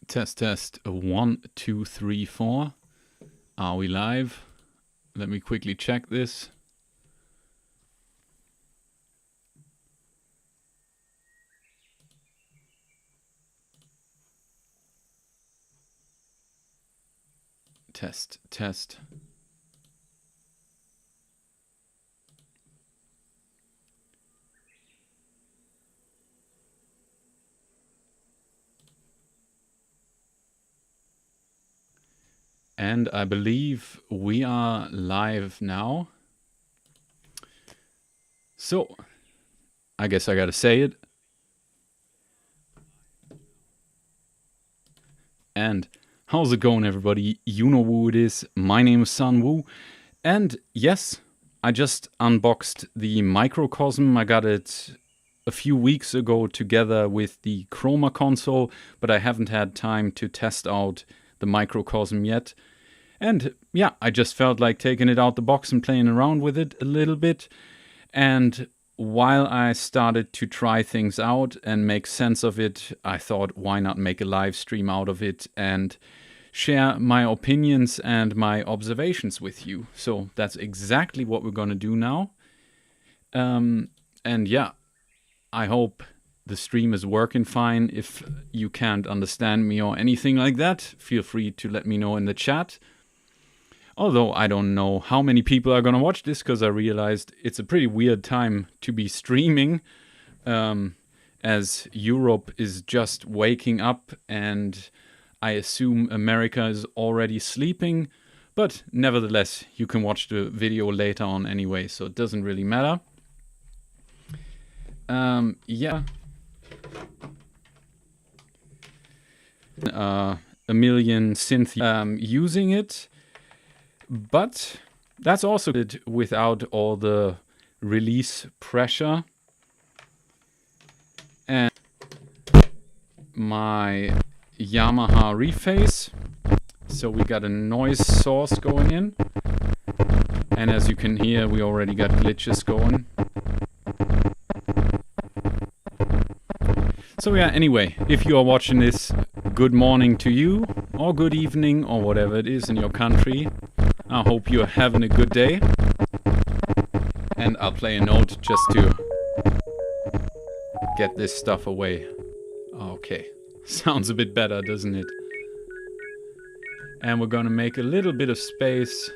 Test, test. 1, 2, 3, 4. Are we live? Let me quickly check this. Test, test. And I believe we are live now. So, I guess I gotta say it. And how's it going, everybody? You know who it is. My name is Sun Wu. And yes, I just unboxed the Microcosm. I got it a few weeks ago together with the Chroma console, but I haven't had time to test out the Microcosm yet. And yeah, I just felt like taking it out the box and playing around with it a little bit. And while I started to try things out and make sense of it, I thought, why not make a live stream out of it and share my opinions and my observations with you. So that's exactly what we're going to do now. And yeah, I hope the stream is working fine. If you can't understand me or anything like that, feel free to let me know in the chat. Although I don't know how many people are going to watch this, because I realized it's a pretty weird time to be streaming, as Europe is just waking up and I assume America is already sleeping. But nevertheless, you can watch the video later on anyway, so it doesn't really matter. Yeah. A million synth using it. But that's also good without all the release pressure. And my Yamaha reface. So we got a noise source going in. And as you can hear, we already got glitches going. So yeah, anyway, if you are watching this, good morning to you, or good evening, or whatever it is in your country. I hope you're having a good day. And I'll play a note just to get this stuff away. Okay, sounds a bit better, doesn't it? And we're gonna make a little bit of space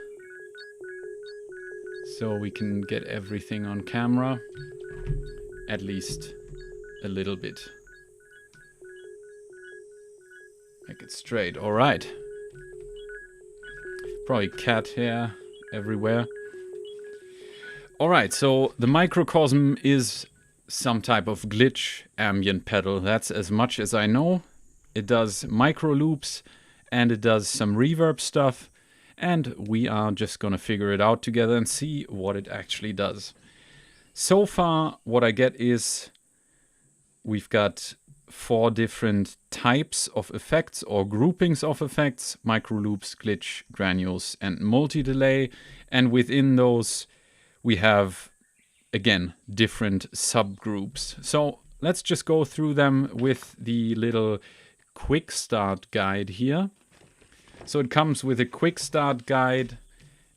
so we can get everything on camera. At least a little bit. Make it straight, alright. Probably cat hair everywhere. Alright, so the Microcosm is some type of glitch ambient pedal. That's as much as I know. It does micro loops and it does some reverb stuff. And we are just gonna figure it out together and see what it actually does. So far, what I get is we've got 4 different types of effects or groupings of effects: micro loops, glitch, granules, and multi-delay. And within those, we have, again, different subgroups. So let's just go through them with the little quick start guide here. So it comes with a quick start guide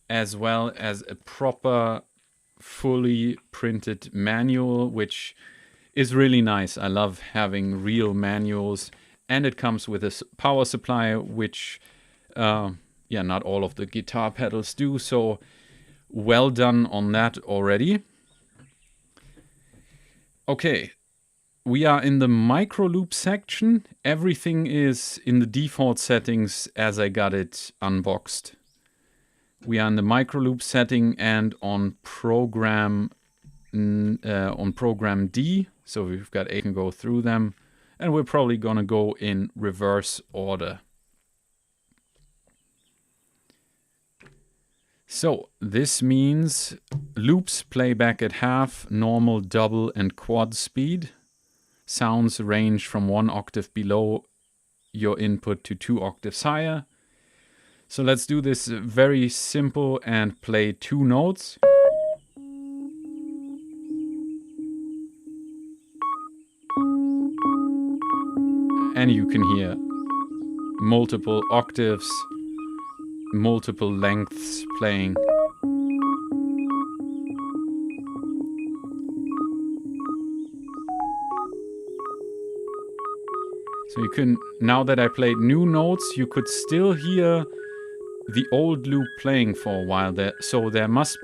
as well as a proper, fully printed manual, which is really nice. I love having real manuals. And it comes with a power supply, which, yeah, not all of the guitar pedals do. So well done on that already. Okay, we are in the micro loop section. Everything is in the default settings as I got it unboxed. We are in the micro loop setting and on program D. So we've got 8 and go through them. And we're probably going to go in reverse order. So this means loops playback at half, normal, double, and quad speed. Sounds range from 1 octave below your input to 2 octaves higher. So let's do this very simple and play 2 notes. And you can hear multiple octaves, multiple lengths playing. So you can, now that I played new notes, you could still hear the old loop playing for a while there. So there must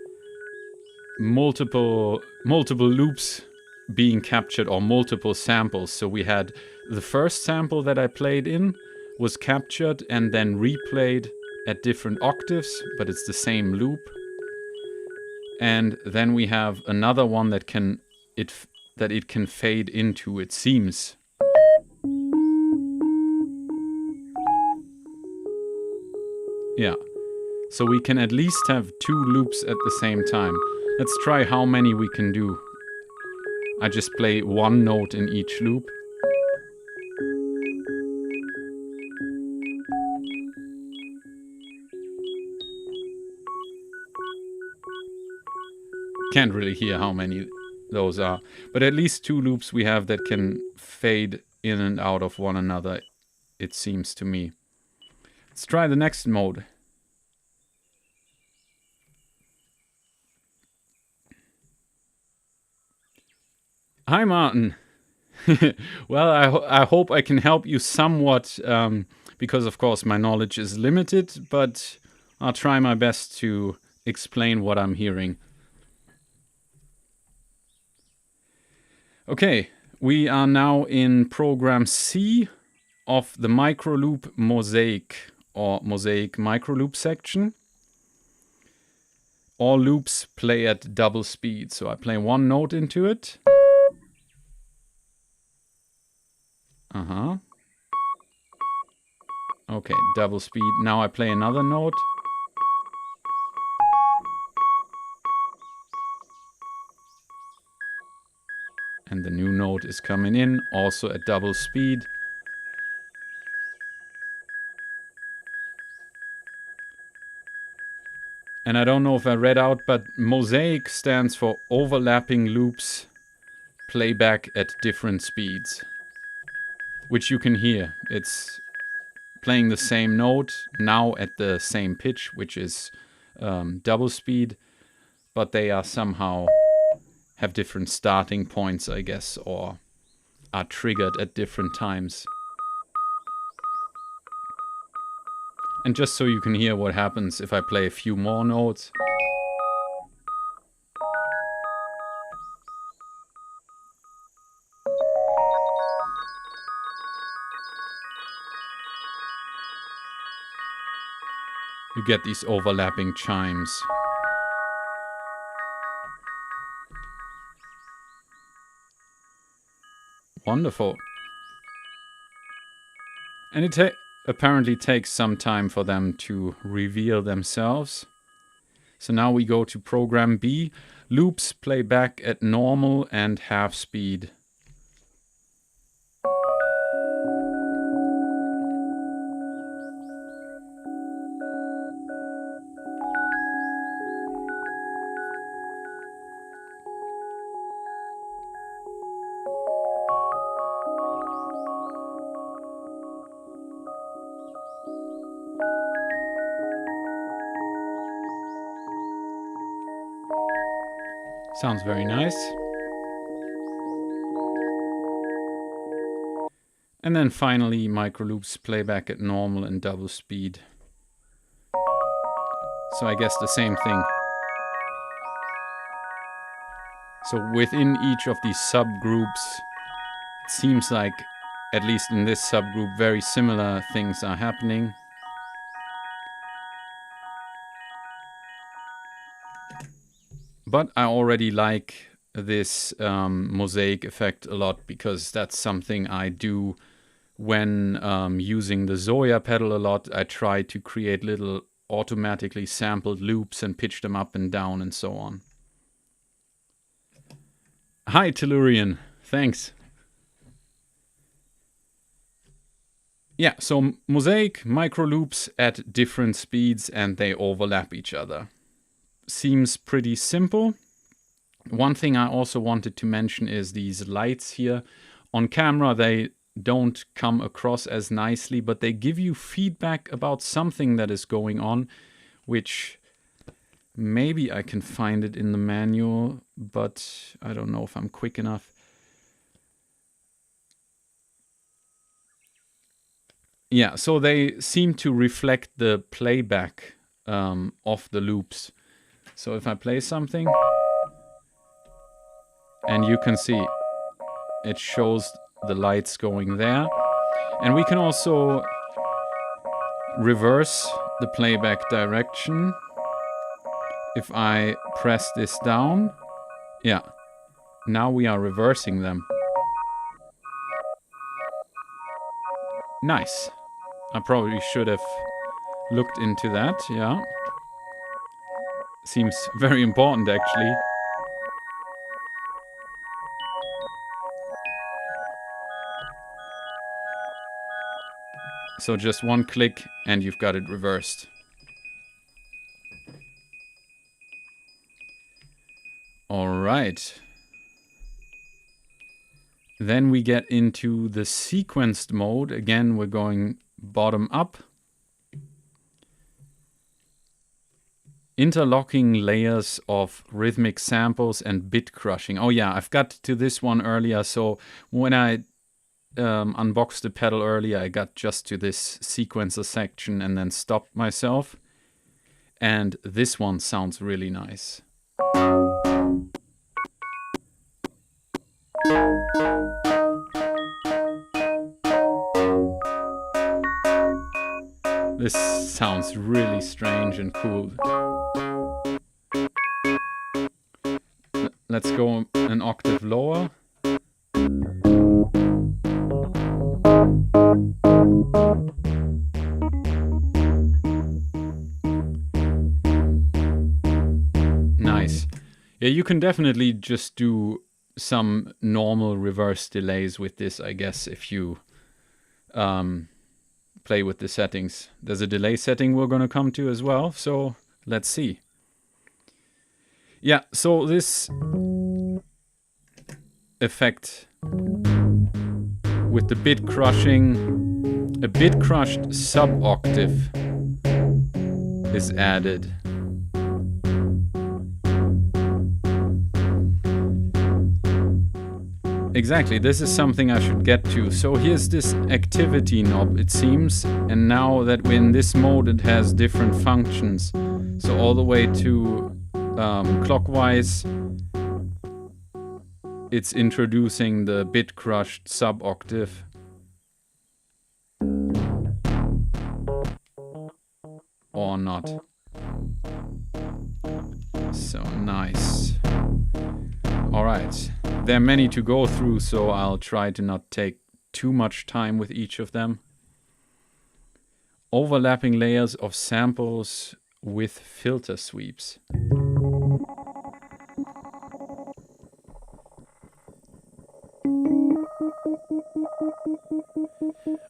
multiple loops being captured, or multiple samples. So we had the first sample that I played in was captured and then replayed at different octaves, but it's the same loop. And then we have another one that it can fade into, it seems. Yeah. So we can at least have 2 loops at the same time. Let's try how many we can do. I just play 1 note in each loop. Can't really hear how many those are. But at least 2 loops we have that can fade in and out of one another, it seems to me. Let's try the next mode. Hi, Martin. Well, I hope I can help you somewhat, because of course my knowledge is limited, but I'll try my best to explain what I'm hearing. Okay, we are now in program C of the microloop mosaic, or mosaic microloop section. All loops play at double speed, so I play 1 note into it. Okay, double speed. Now I play another note. And the new note is coming in, also at double speed. And I don't know if I read out, but mosaic stands for overlapping loops playback at different speeds, which you can hear. It's playing the same note, now at the same pitch, which is double speed, but they are somehow have different starting points, I guess, or are triggered at different times. And just so you can hear what happens if I play a few more notes. You get these overlapping chimes. Wonderful. And it apparently takes some time for them to reveal themselves. So now we go to program B. Loops play back at normal and half speed. Sounds very nice. And then finally, microloops play back at normal and double speed. So I guess the same thing. So within each of these subgroups, it seems like, at least in this subgroup, very similar things are happening. But I already like this mosaic effect a lot, because that's something I do when using the Zoya pedal a lot. I try to create little automatically sampled loops and pitch them up and down and so on. Hi, Tellurian. Thanks. Yeah, so mosaic microloops at different speeds and they overlap each other. Seems pretty simple. One thing I also wanted to mention is these lights here. On camera, they don't come across as nicely, but they give you feedback about something that is going on, which maybe I can find it in the manual, but I don't know if I'm quick enough. Yeah, so they seem to reflect the playback of the loops. So if I play something, and you can see it shows the lights going there. And we can also reverse the playback direction. If I press this down, yeah, now we are reversing them. Nice. I probably should have looked into that, yeah. Seems very important, actually. So just one click and you've got it reversed. All right. Then we get into the sequenced mode. Again, we're going bottom up. Interlocking layers of rhythmic samples and bit crushing. Oh yeah, I've got to this one earlier. So when I unboxed the pedal earlier, I got just to this sequencer section and then stopped myself. And this one sounds really nice. This sounds really strange and cool. Let's go an octave lower. Nice. Yeah, you can definitely just do some normal reverse delays with this, I guess, if you play with the settings. There's a delay setting we're going to come to as well, so let's see. Yeah, so this effect with the bit crushing, a bit crushed sub-octave is added. Exactly, this is something I should get to. So here's this activity knob, it seems, and now that we're in this mode it has different functions. So all the way to clockwise, it's introducing the bit crushed sub-octave. Or not. So nice. Alright, there are many to go through, so I'll try to not take too much time with each of them. Overlapping layers of samples with filter sweeps.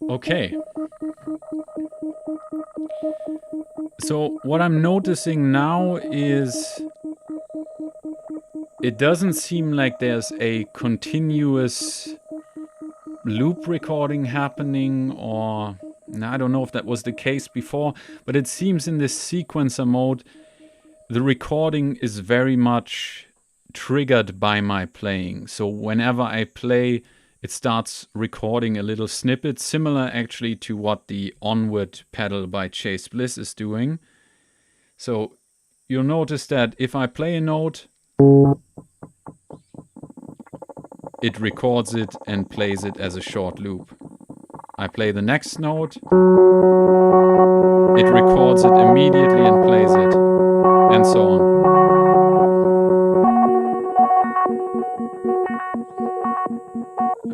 Okay. So what I'm noticing now is it doesn't seem like there's a continuous loop recording happening, or I don't know if that was the case before, but it seems in this sequencer mode the recording is very much triggered by my playing. So whenever I play, it starts recording a little snippet, similar actually to what the Onward pedal by Chase Bliss is doing. So you'll notice that if I play a note, it records it and plays it as a short loop. I play the next note, it records it immediately and plays it, and so on.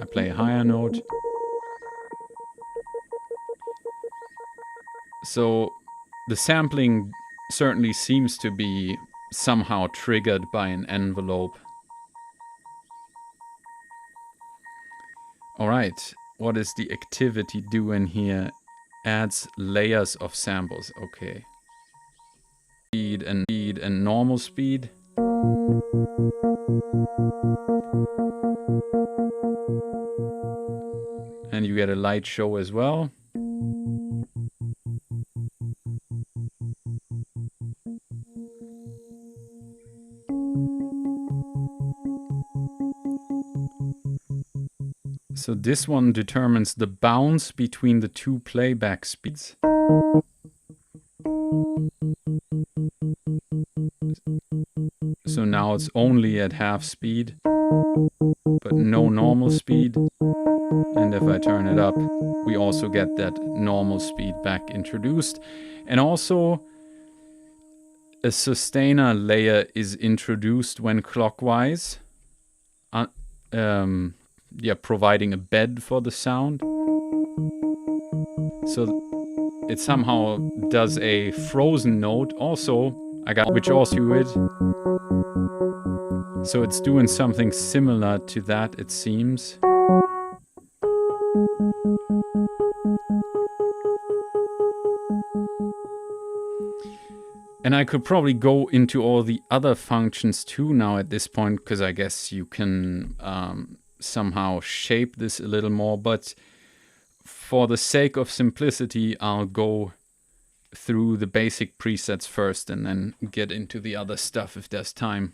I play a higher note. So the sampling certainly seems to be somehow triggered by an envelope. Alright, what is the activity doing here? Adds layers of samples, okay. Speed and normal speed. And you get a light show as well. So this one determines the bounce between the two playback speeds. So now it's only at half speed, but no normal speed. And if I turn it up, we also get that normal speed back introduced. And also a sustainer layer is introduced when clockwise, providing a bed for the sound. So it somehow does a frozen note also, which also do it. So it's doing something similar to that, it seems. And I could probably go into all the other functions too now at this point, because I guess you can somehow shape this a little more. But for the sake of simplicity, I'll go through the basic presets first and then get into the other stuff if there's time.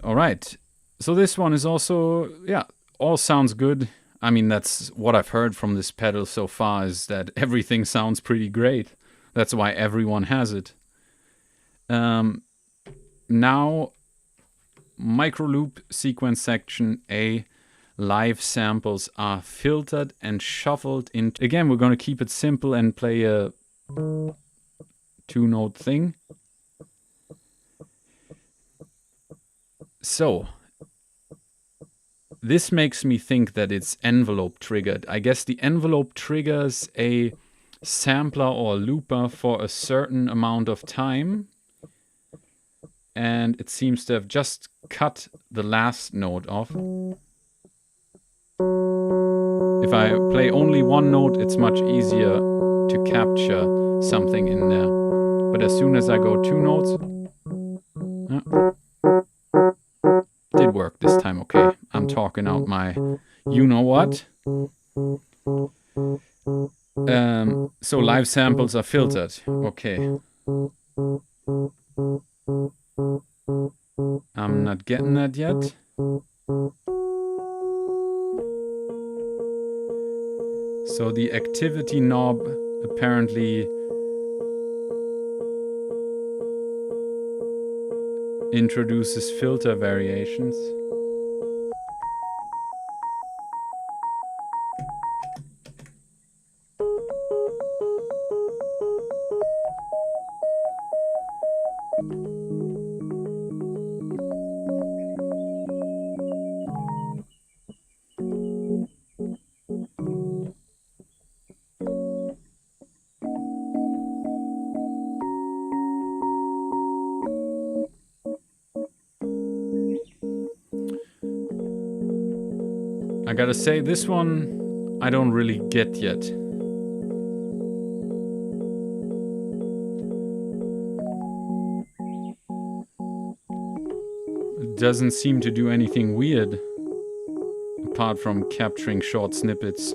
All right. So this one is also, yeah, all sounds good. I mean, that's what I've heard from this pedal so far, is that everything sounds pretty great. That's why everyone has it. Now, micro loop sequence section A. Live samples are filtered and shuffled in. Again, we're going to keep it simple and play a 2-note thing. So, this makes me think that it's envelope triggered. I guess the envelope triggers a sampler or looper for a certain amount of time. And it seems to have just cut the last note off. If I play only one note, it's much easier to capture something in there. But as soon as I go 2 notes, did work this time, okay. I'm talking out my you-know-what. So live samples are filtered, okay. I'm not getting that yet. So the activity knob apparently introduces filter variations. I gotta say, this one I don't really get yet. It doesn't seem to do anything weird, apart from capturing short snippets.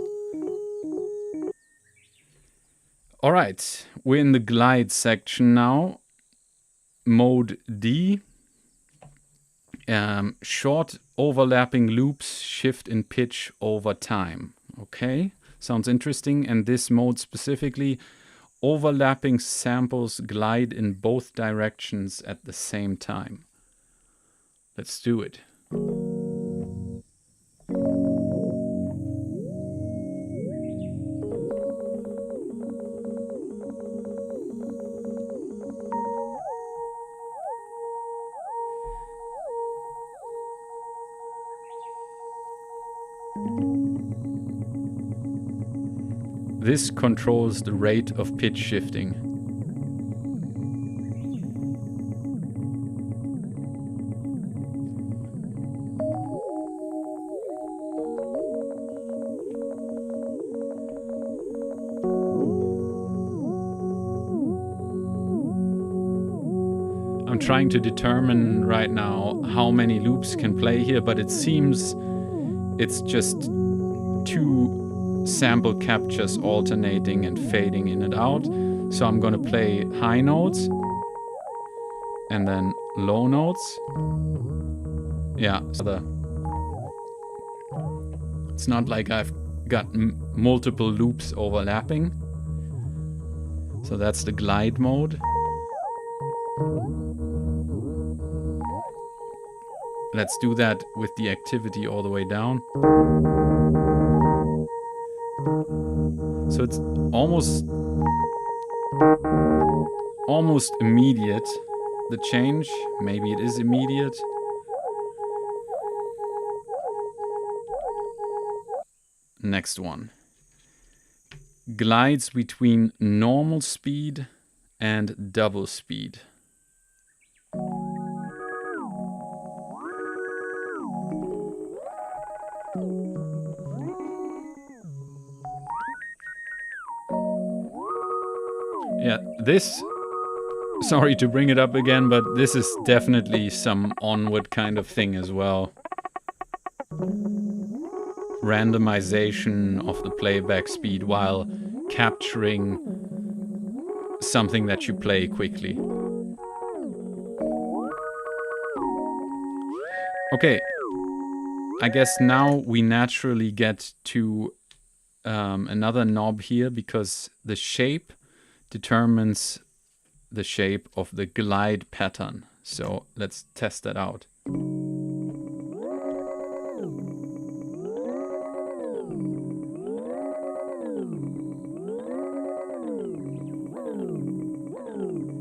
Alright, we're in the glide section now. Mode D. Short overlapping loops shift in pitch over time. Okay, sounds interesting. And this mode specifically, overlapping samples glide in both directions at the same time. Let's do it. This controls the rate of pitch shifting. I'm I'm trying to determine right now how many loops can play here, but it seems it's just 2 sample captures alternating and fading in and out. So I'm gonna play high notes and then low notes. Yeah, so it's not like I've got multiple loops overlapping. So that's the glide mode. Let's do that with the activity all the way down. So it's almost immediate, the change. Maybe it is immediate. Next one. Glides between normal speed and double speed. Yeah, this, sorry to bring it up again, but this is definitely some onward kind of thing as well. Randomization of the playback speed while capturing something that you play quickly. Okay, I guess now we naturally get to another knob here, because the shape determines the shape of the glide pattern. So let's test that out.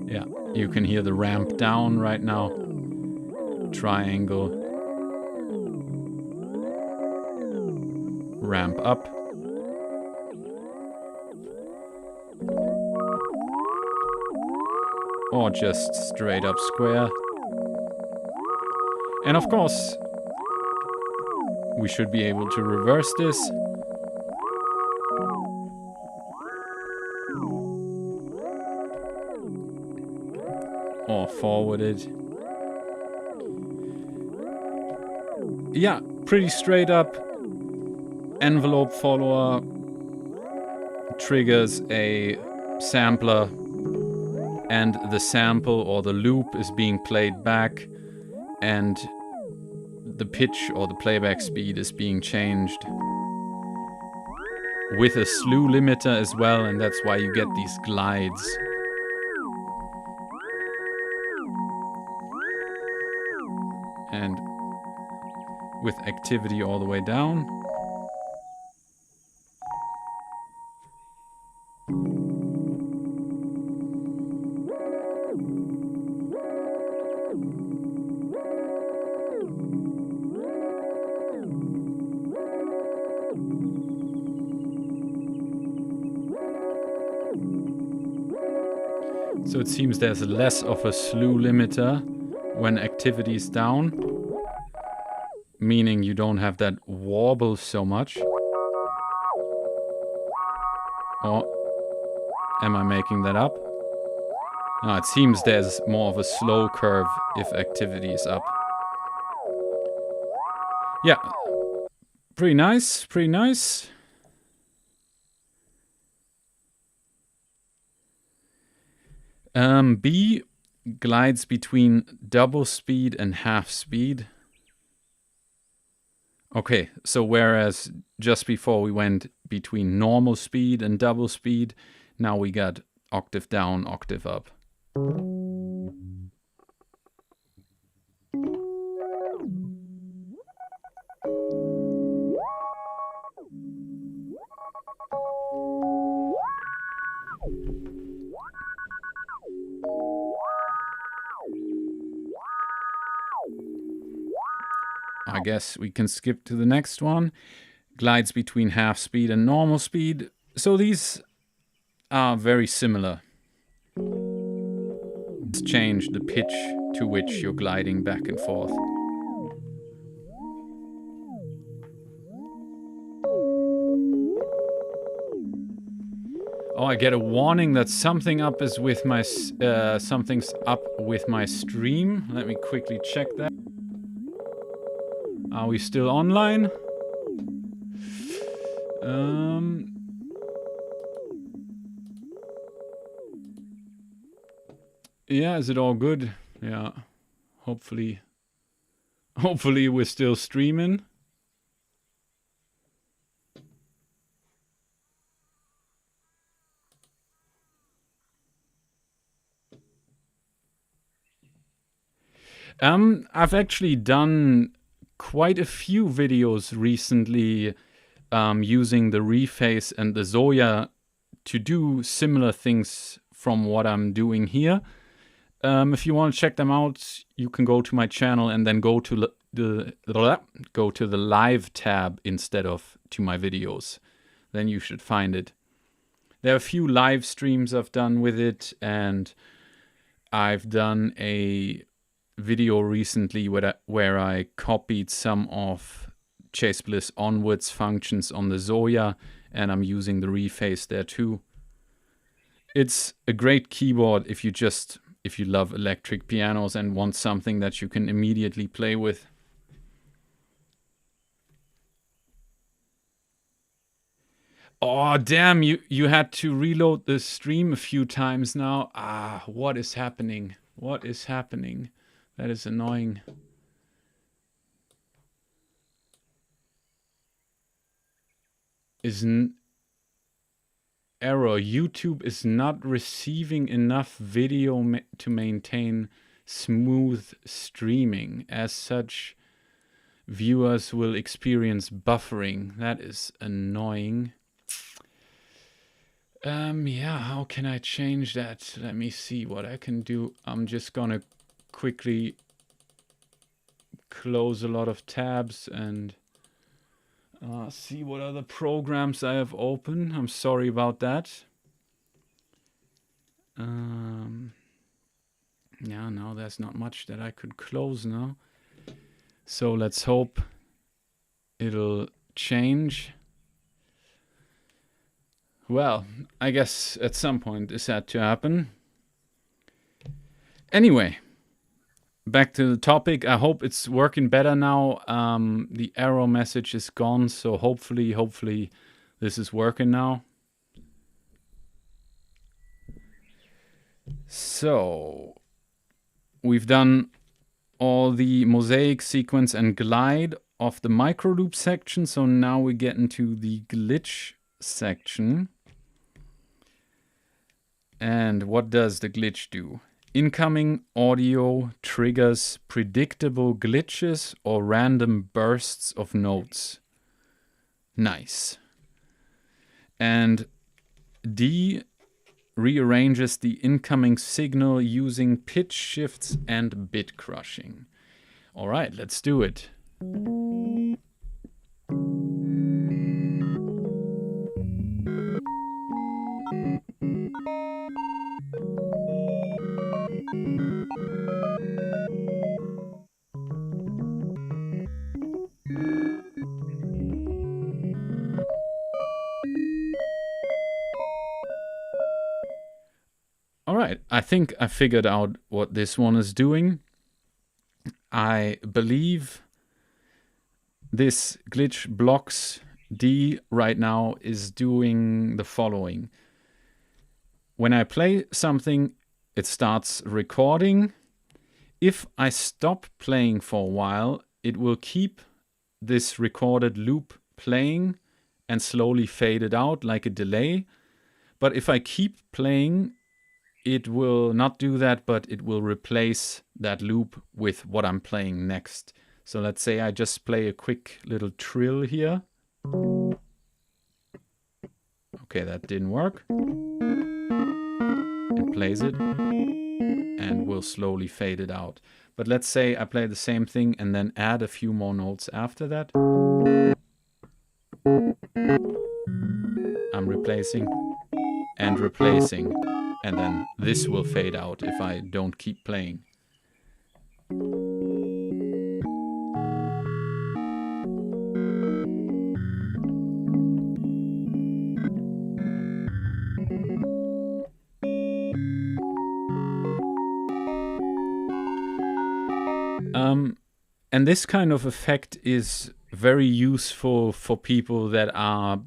Yeah, you can hear the ramp down right now. Triangle. Ramp up. Or just straight up square. And of course, we should be able to reverse this. Or forward it. Yeah, pretty straight up. Envelope follower triggers a sampler, and the sample or the loop is being played back, and the pitch or the playback speed is being changed with a slew limiter as well, and that's why you get these glides. And with activity all the way down. So it seems there's less of a slew limiter when activity is down, meaning you don't have that warble so much. Or am I making that up? No, it seems there's more of a slow curve if activity is up. Yeah, pretty nice, pretty nice. B glides between double speed and half speed. Okay, so whereas just before we went between normal speed and double speed, now we got octave down, octave up. I guess we can skip to the next one. Glides between half speed and normal speed. So these are very similar. Let's change the pitch to which you're gliding back and forth. Oh, I get a warning that something up is with my something's up with my stream. Let me quickly check that. Are we still online? Yeah, is it all good? Yeah. Hopefully we're still streaming. I've actually done quite a few videos recently using the Reface and the Zoya to do similar things from what I'm doing here. If you want to check them out, you can go to my channel and then go to the live tab instead of to my videos. Then you should find it. There are a few live streams I've done with it, and I've done a video recently where I copied some of Chase Bliss Onwards functions on the Zoya, and I'm using the Reface there too. It's a great keyboard if you love electric pianos and want something that you can immediately play with. Oh, damn, you had to reload the stream a few times now. Ah, what is happening? What is happening? That is annoying. Error. YouTube is not receiving enough video to maintain smooth streaming. As such, viewers will experience buffering. That is annoying. Yeah, how can I change that? Let me see what I can do. I'm just gonna quickly close a lot of tabs and see what other programs I have open. I'm sorry about that. Yeah, no, there's not much that I could close now. So let's hope it'll change. Well, I guess at some point this had to happen. Anyway, back to the topic. I hope it's working better now. The error message is gone, so hopefully this is working now. So we've done all the mosaic, sequence, and glide of the micro loop section. So now we get into the glitch section. And what does the glitch do? Incoming audio triggers predictable glitches or random bursts of notes. Nice. And D rearranges the incoming signal using pitch shifts and bit crushing. All right, let's do it. All right, I think I figured out what this one is doing. I believe this glitch blocks D right now is doing the following. When I play something, it starts recording. If I stop playing for a while, it will keep this recorded loop playing and slowly fade it out like a delay. But if I keep playing, it will not do that, but it will replace that loop with what I'm playing next. So let's say I just play a quick little trill here. Okay, that didn't work. It plays it and will slowly fade it out. But let's say I play the same thing and then add a few more notes after that. I'm replacing and replacing. And then this will fade out if I don't keep playing. And this kind of effect is very useful for people that are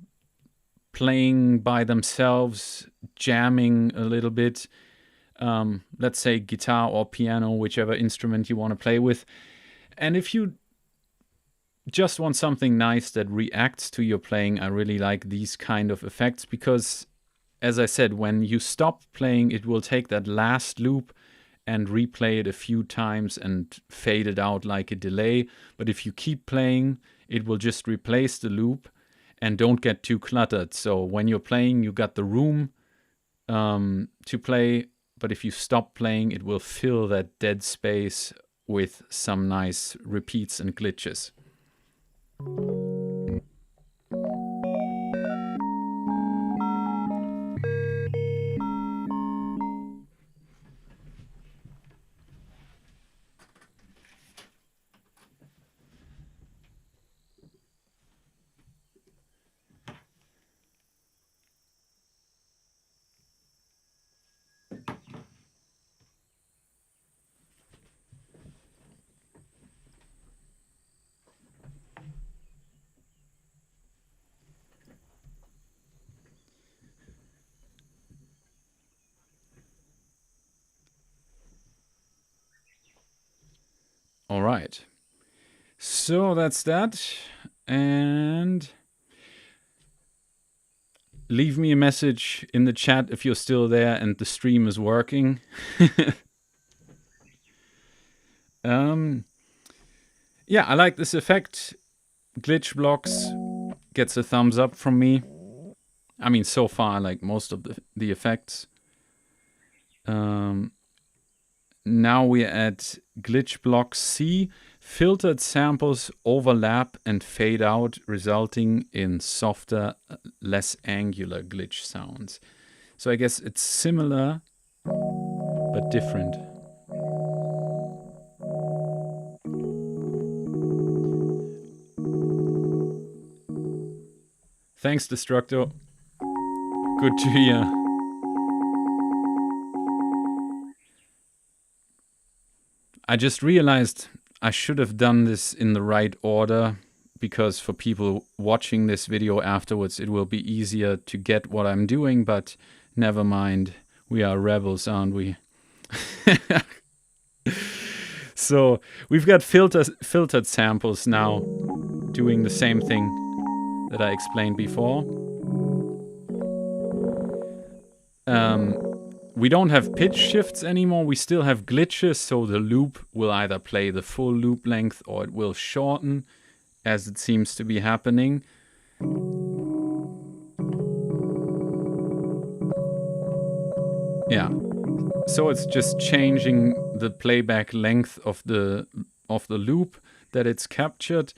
playing by themselves, jamming a little bit. Let's say guitar or piano, whichever instrument you want to play with. And if you just want something nice that reacts to your playing, I really like these kind of effects because, as I said, when you stop playing, it will take that last loop and replay it a few times and fade it out like a delay. But if you keep playing, it will just replace the loop and don't get too cluttered. So when you're playing, you got the room to play, but if you stop playing, it will fill that dead space with some nice repeats and glitches. All right. So that's that. And leave me a message in the chat if you're still there and the stream is working. Yeah, I like this effect. Glitch blocks gets a thumbs up from me. I mean, so far I like most of the effects. Now we're at glitch block C. Filtered samples overlap and fade out, resulting in softer, less angular glitch sounds. So I guess it's similar, but different. Thanks, Destructo. Good to hear. I just realized I should have done this in the right order, because for people watching this video afterwards, it will be easier to get what I'm doing, but never mind. We are rebels, aren't we? So we've got filtered samples now doing the same thing that I explained before. We don't have pitch shifts anymore. We still have glitches, so the loop will either play the full loop length or it will shorten, as it seems to be happening. Yeah. So it's just changing the playback length of the loop that it's captured,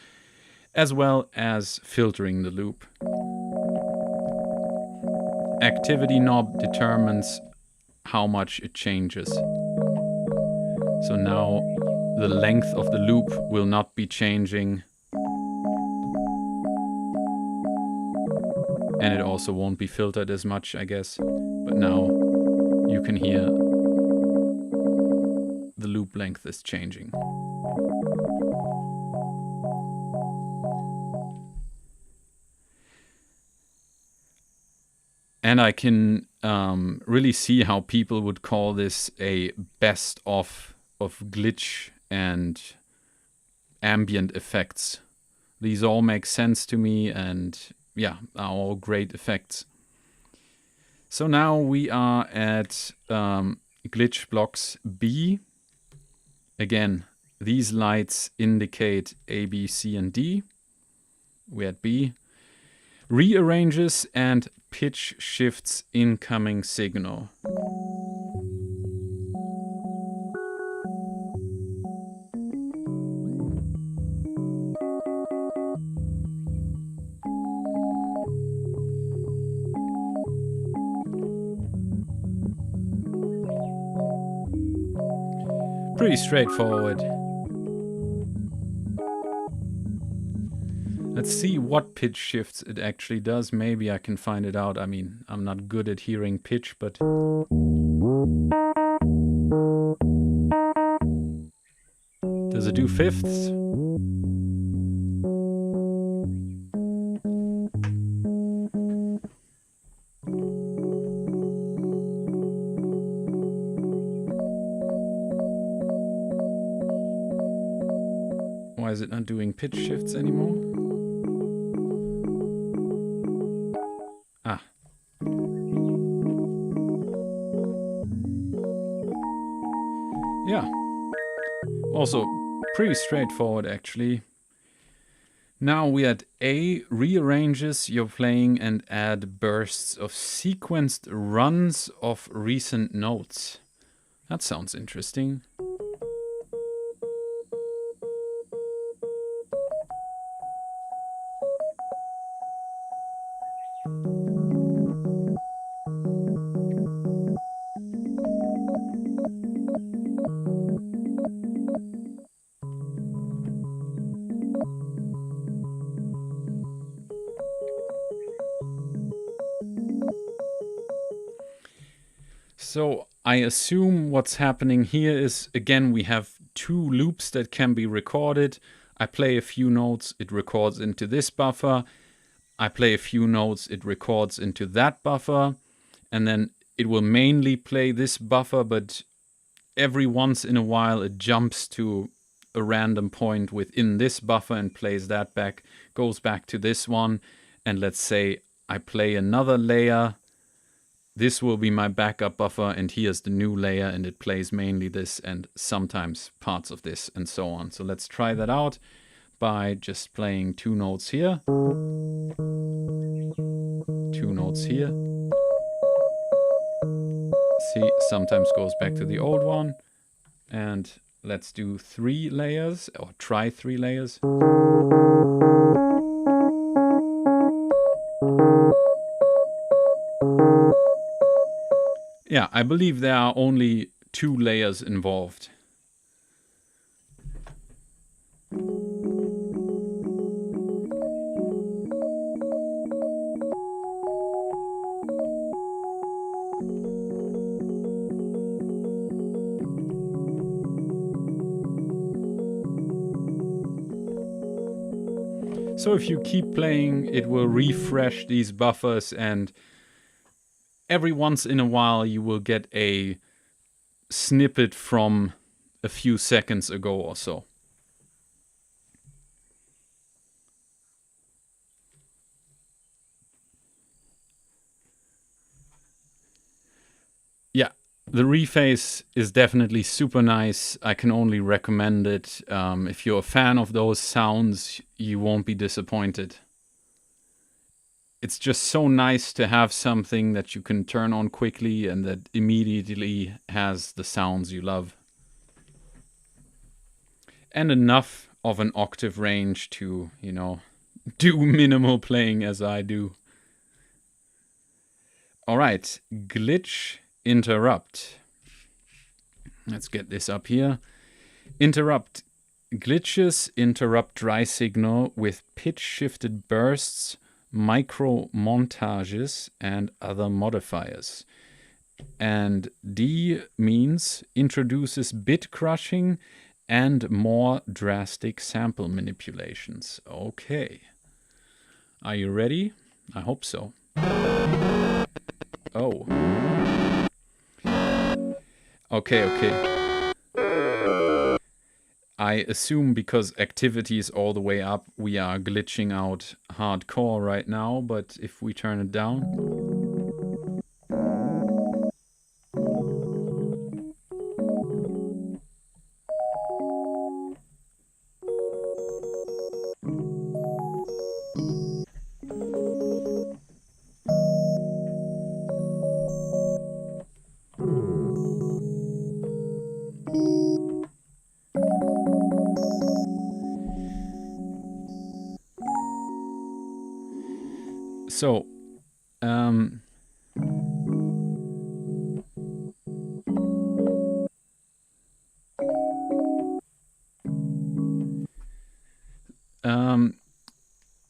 as well as filtering the loop. Activity knob determines how much it changes. So now the length of the loop will not be changing, and it also won't be filtered as much, I guess. But now you can hear the loop length is changing. And I can really see how people would call this a best of glitch and ambient effects. These all make sense to me, and yeah, are all great effects. So now we are at glitch blocks B. Again, these lights indicate A, B, C, and D. We're at B. Rearranges and pitch shifts incoming signal. Pretty straightforward. Let's see what pitch shifts it actually does. Maybe I can find it out. I mean, I'm not good at hearing pitch, but... Does it do fifths? Why is it not doing pitch shifts anymore? Ah. Yeah. Also, pretty straightforward actually. Now we at A, rearranges your playing and add bursts of sequenced runs of recent notes. That sounds interesting. So I assume what's happening here is, again, we have two loops that can be recorded. I play a few notes, it records into this buffer. I play a few notes, it records into that buffer. And then it will mainly play this buffer, but every once in a while it jumps to a random point within this buffer and plays that back, goes back to this one. And let's say I play another layer. This will be my backup buffer, and here's the new layer, and it plays mainly this and sometimes parts of this and so on. So let's try that out by just playing two notes here, two notes here. See, sometimes goes back to the old one. And let's do 3 layers, or try 3 layers. Yeah, I believe there are only 2 layers involved. So if you keep playing, it will refresh these buffers, and every once in a while you will get a snippet from a few seconds ago or so. Yeah, the rephase is definitely super nice. I can only recommend it. If you're a fan of those sounds, you won't be disappointed. It's just so nice to have something that you can turn on quickly and that immediately has the sounds you love. And enough of an octave range to, you know, do minimal playing as I do. All right, glitch interrupt. Let's get this up here. Interrupt. Glitches interrupt dry signal with pitch shifted bursts, micro montages, and other modifiers. And D means introduces bit crushing and more drastic sample manipulations. Okay. Are you ready? I hope so. Oh. Okay. I assume because activity is all the way up, we are glitching out hardcore right now, but if we turn it down... So,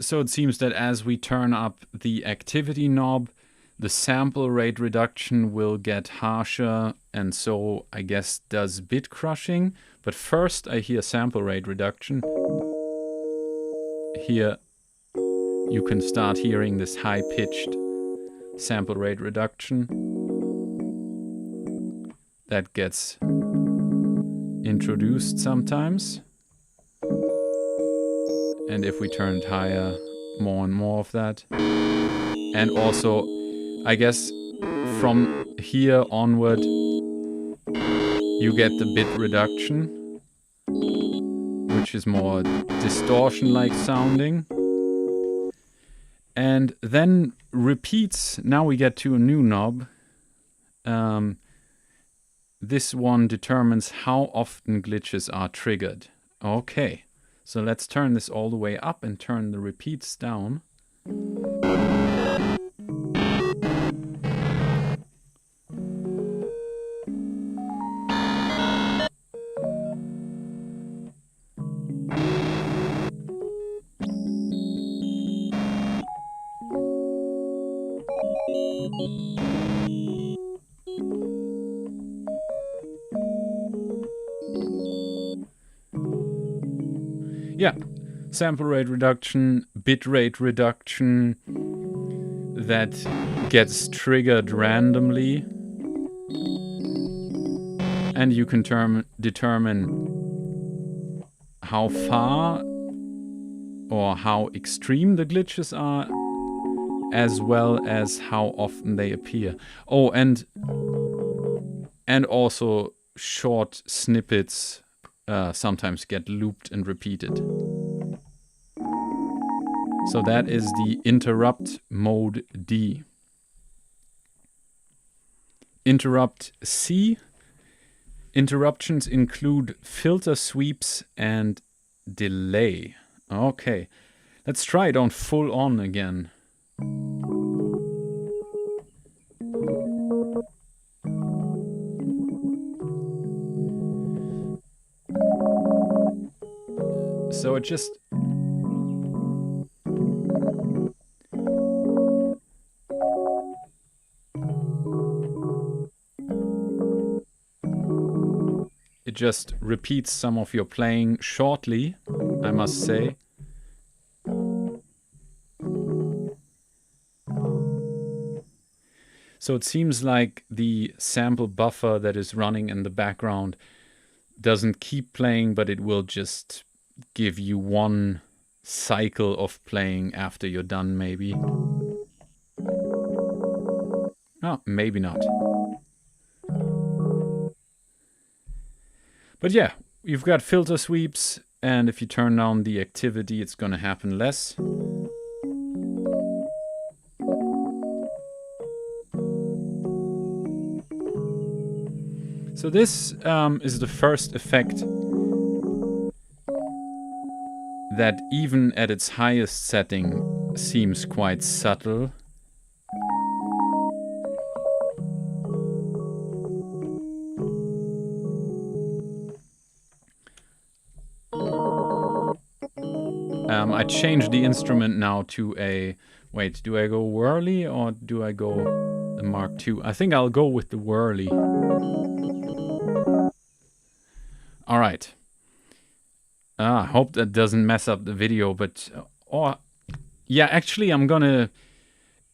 so it seems that as we turn up the activity knob, the sample rate reduction will get harsher, and so I guess does bit crushing. But first I hear sample rate reduction. Here you can start hearing this high-pitched sample rate reduction that gets introduced sometimes. And if we turn it higher, more and more of that. And also, I guess from here onward, you get the bit reduction, which is more distortion-like sounding. And then repeats, now we get to a new knob. This one determines how often glitches are triggered. Okay, so let's turn this all the way up and turn the repeats down. Yeah, sample rate reduction, bit rate reduction, that gets triggered randomly. And you can determine how far or how extreme the glitches are, as well as how often they appear. Oh, and also short snippets sometimes get looped and repeated. So that is the interrupt mode D. Interrupt C. Interruptions include filter sweeps and delay. Okay, let's try it on full on again. So it just... It just repeats some of your playing shortly, I must say. So it seems like the sample buffer that is running in the background doesn't keep playing, but it will just give you one cycle of playing after you're done, maybe. Oh, maybe not. But yeah, you've got filter sweeps, and if you turn down the activity, it's gonna happen less. So this is the first effect that even at its highest setting seems quite subtle. I changed the instrument now to a... Wait, do I go whirly or do I go the Mark II? I think I'll go with the whirly. Alright. I hope that doesn't mess up the video, but... yeah, actually I'm gonna...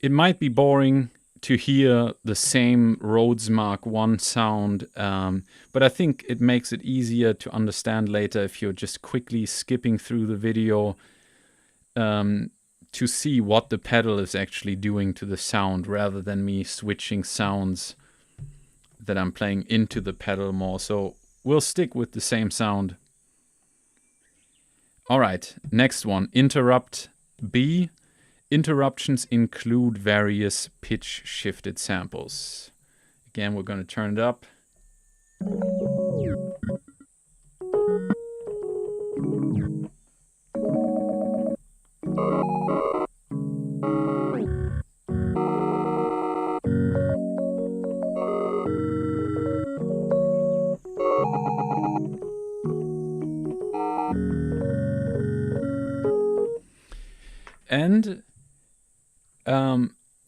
It might be boring to hear the same Rhodes Mark I sound, but I think it makes it easier to understand later if you're just quickly skipping through the video to see what the pedal is actually doing to the sound, rather than me switching sounds that I'm playing into the pedal more. So we'll stick with the same sound. Alright, next one, interrupt B. Interruptions include various pitch shifted samples. Again, we're going to turn it up. And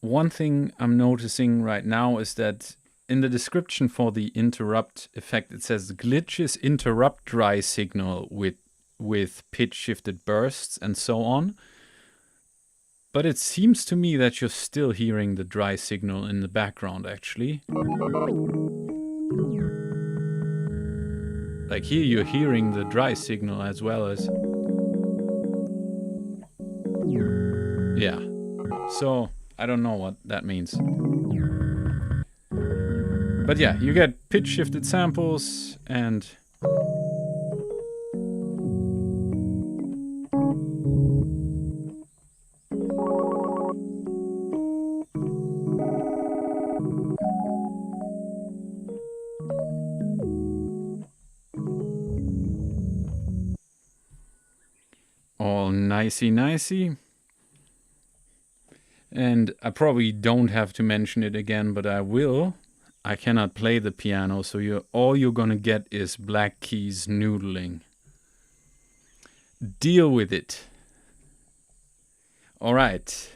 one thing I'm noticing right now is that in the description for the interrupt effect, it says glitches interrupt dry signal with pitch shifted bursts and so on. But it seems to me that you're still hearing the dry signal in the background, actually. Like here you're hearing the dry signal as well as... So I don't know what that means. But yeah, you get pitch shifted samples and all nicey. And I probably don't have to mention it again, but I will. I cannot play the piano, so all you're gonna get is Black Keys noodling. Deal with it. Alright.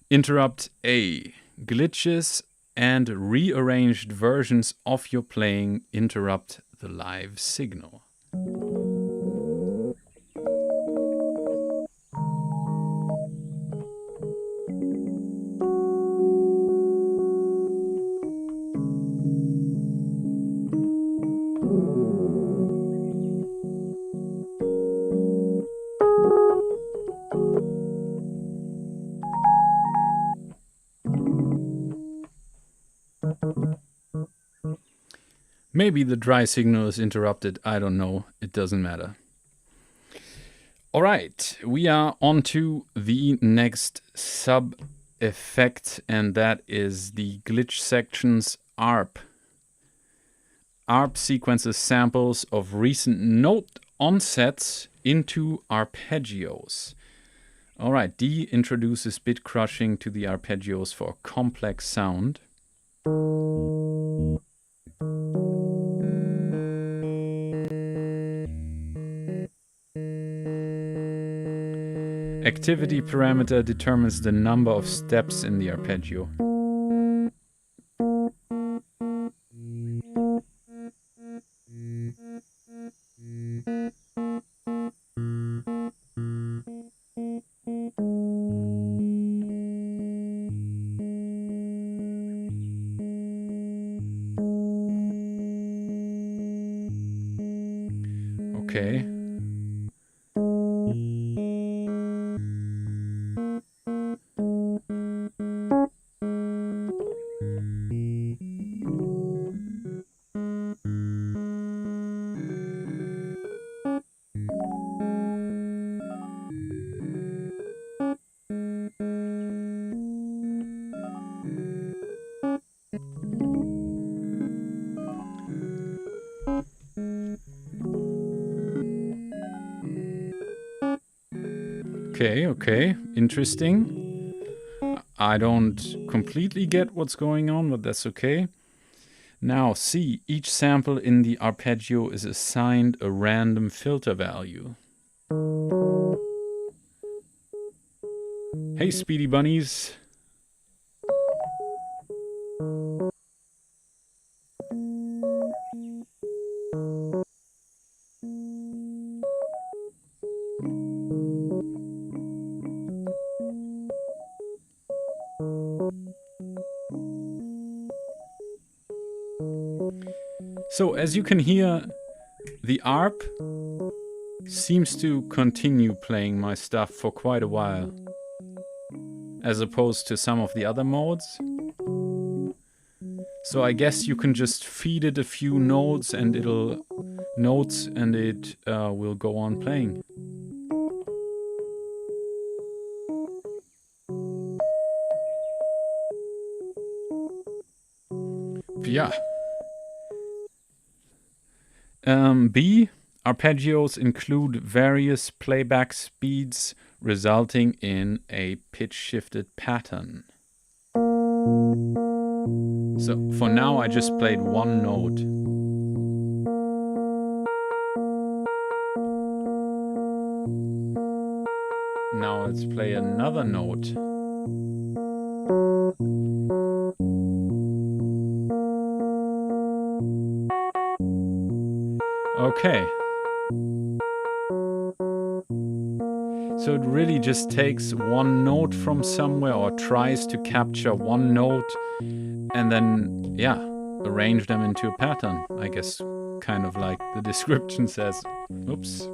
Interrupt A. Glitches and rearranged versions of your playing interrupt the live signal. Maybe the dry signal is interrupted, I don't know, it doesn't matter. Alright, we are on to the next sub-effect, and that is the glitch sections ARP. ARP sequences samples of recent note onsets into arpeggios. Alright, D introduces bit crushing to the arpeggios for complex sound. Activity parameter determines the number of steps in the arpeggio. Okay. Okay, interesting. I don't completely get what's going on, but that's okay. Now, C, each sample in the arpeggio is assigned a random filter value. Hey, Speedy Bunnies. So, as you can hear, the ARP seems to continue playing my stuff for quite a while, as opposed to some of the other modes. So I guess you can just feed it a few notes and it will go on playing. Yeah. B, arpeggios include various playback speeds resulting in a pitch-shifted pattern. So for now I just played one note. Now let's play another note. Okay. So it really just takes one note from somewhere, or tries to capture one note and then, yeah, arrange them into a pattern. I guess kind of like the description says. Oops.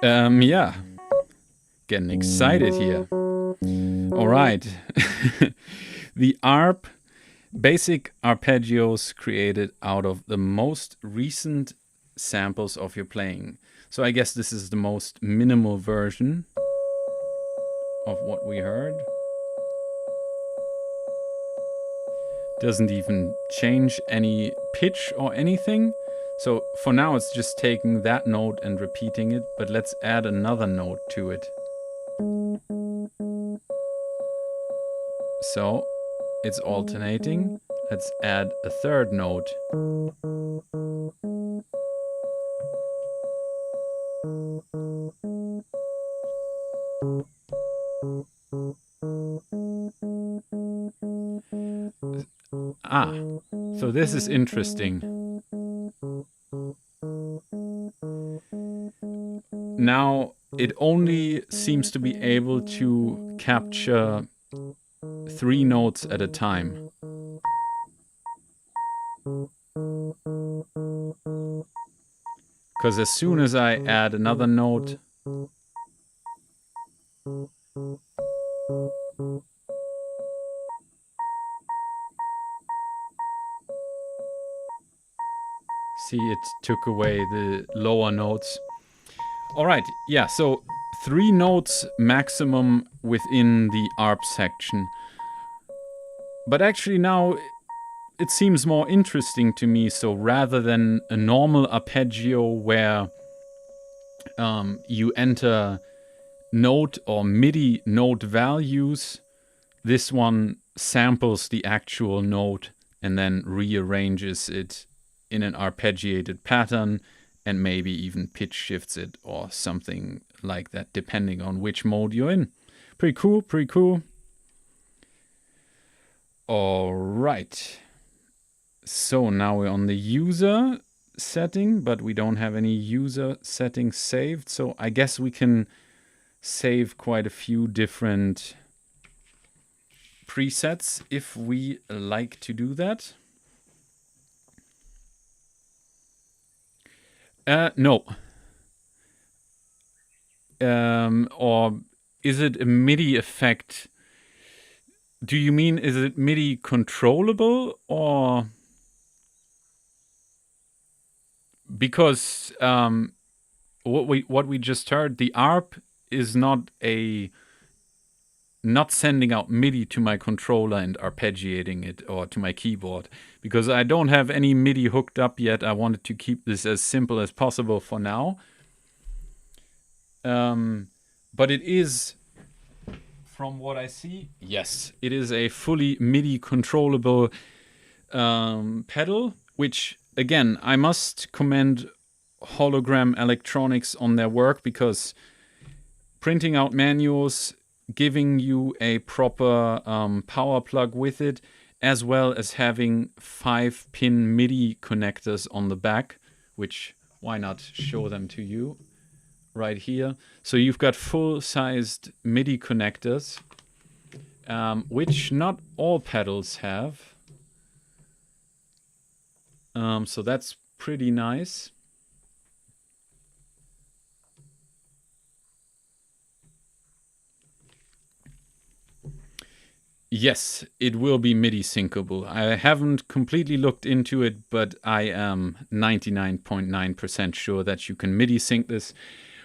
Yeah. Getting excited here. All right. The basic arpeggios created out of the most recent samples of your playing. So I guess this is the most minimal version of what we heard. Doesn't even change any pitch or anything. So for now it's just taking that note and repeating it, but let's add another note to it. So it's alternating. Let's add a third note. So this is interesting. Now it only seems to be able to capture 3 notes at a time. Because as soon as I add another note, see, it took away the lower notes. All right, yeah, so 3 notes maximum within the ARP section. But actually now it seems more interesting to me. So rather than a normal arpeggio where you enter note or MIDI note values, this one samples the actual note and then rearranges it in an arpeggiated pattern and maybe even pitch shifts it or something like that, depending on which mode you're in. Pretty cool, pretty cool. All right. So now we're on the user setting, but we don't have any user settings saved. So I guess we can save quite a few different presets if we like to do that. No. Or is it a MIDI effect? Do you mean, is it MIDI controllable or? Because what we just heard, the ARP is not sending out MIDI to my controller and arpeggiating it, or to my keyboard, because I don't have any MIDI hooked up yet. I wanted to keep this as simple as possible for now. But it is, from what I see, yes, it is a fully MIDI controllable pedal, which again, I must commend Hologram Electronics on their work, because printing out manuals, giving you a proper power plug with it, as well as having 5-pin MIDI connectors on the back, which, why not show them to you right here. So you've got full-sized MIDI connectors, which not all pedals have. So that's pretty nice. Yes, it will be MIDI syncable. I haven't completely looked into it, but I am 99.9% sure that you can MIDI sync this,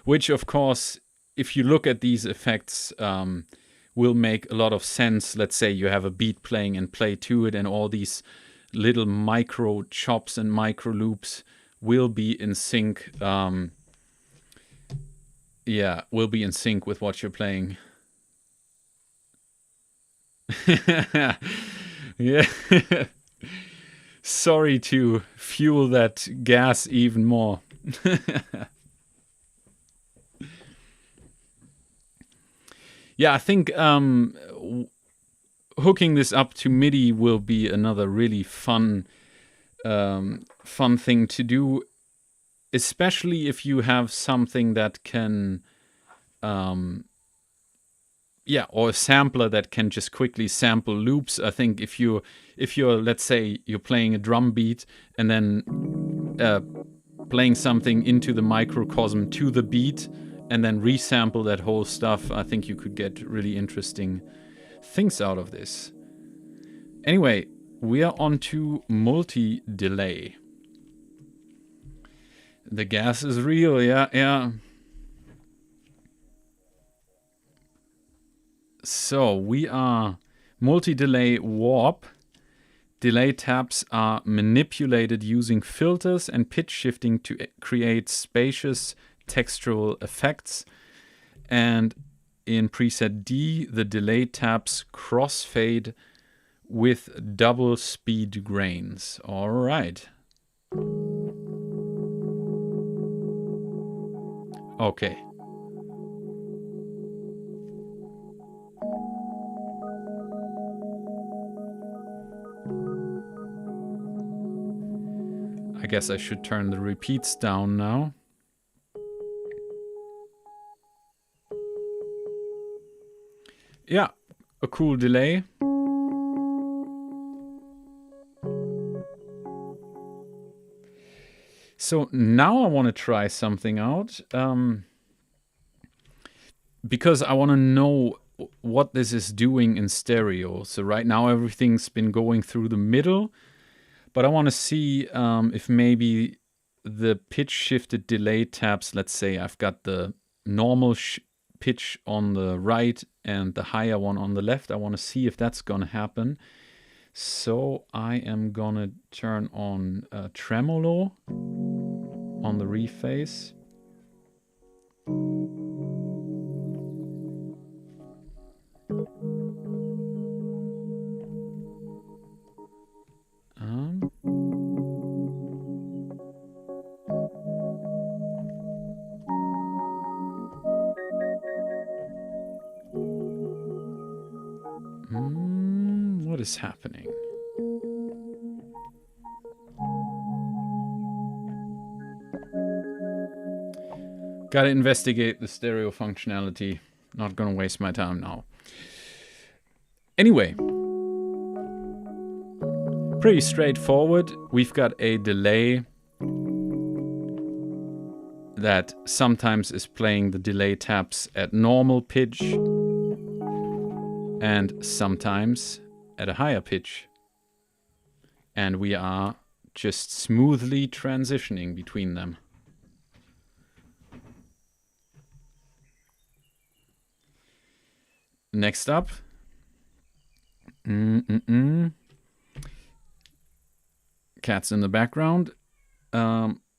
which of course, if you look at these effects, will make a lot of sense. Let's say you have a beat playing and play to it, and all these little micro chops and micro loops will be in sync. Yeah, will be in sync with what you're playing. Yeah. Sorry to fuel that gas even more. Yeah, I think hooking this up to MIDI will be another really fun thing to do, especially if you have something that can or a sampler that can just quickly sample loops. I think if you're let's say you're playing a drum beat and then playing something into the microcosm to the beat, and then resample that whole stuff, I think you could get really interesting things out of this. Anyway, we are on to multi-delay. The gas is real, yeah. So we are multi-delay warp. Delay taps are manipulated using filters and pitch shifting to create spacious textural effects. And in preset D, the delay taps crossfade with double speed grains. All right. Okay. I guess I should turn the repeats down now. Yeah, a cool delay. So now I want to try something out, because I want to know what this is doing in stereo. So right now everything's been going through the middle, but I want to see if maybe the pitch shifted delay taps, let's say I've got the normal pitch on the right and the higher one on the left. I want to see if that's going to happen. So I am going to turn on tremolo on the reface. What is happening? Gotta investigate the stereo functionality. Not gonna waste my time now. Anyway, pretty straightforward. We've got a delay that sometimes is playing the delay taps at normal pitch and sometimes at a higher pitch. And we are just smoothly transitioning between them. Next up. Cats in the background.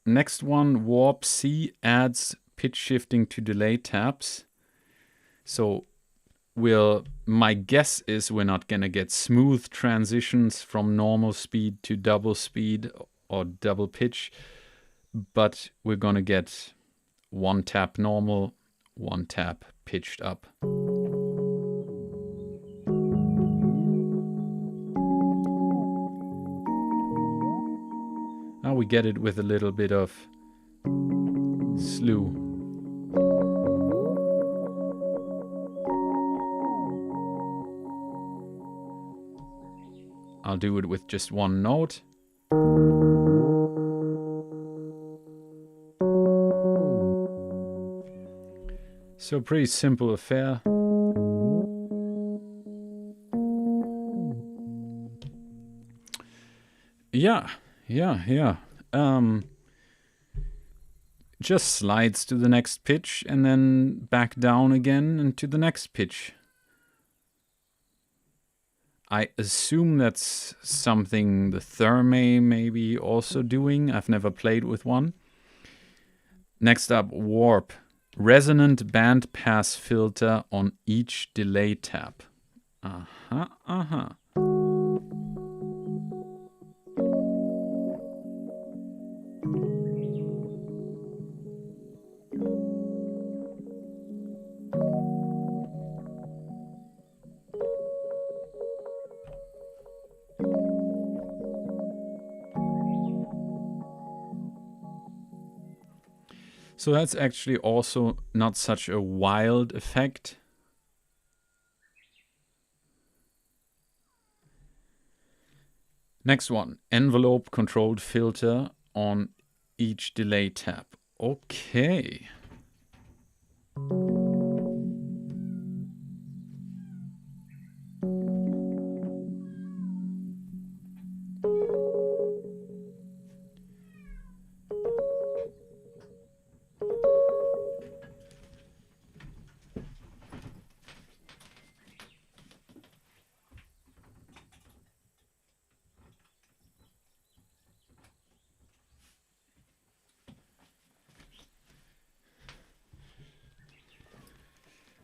Next one, Warp C adds pitch shifting to delay taps. So my guess is we're not gonna get smooth transitions from normal speed to double speed or double pitch, but we're gonna get one tap normal, one tap pitched up. Now we get it with a little bit of slew. I'll do it with just one note. So pretty simple affair. Yeah. Just slides to the next pitch and then back down again and to the next pitch. I assume that's something the Therme may be also doing. I've never played with one. Next up, Warp. Resonant band pass filter on each delay tap. So that's actually also not such a wild effect. Next one, envelope controlled filter on each delay tap. Okay.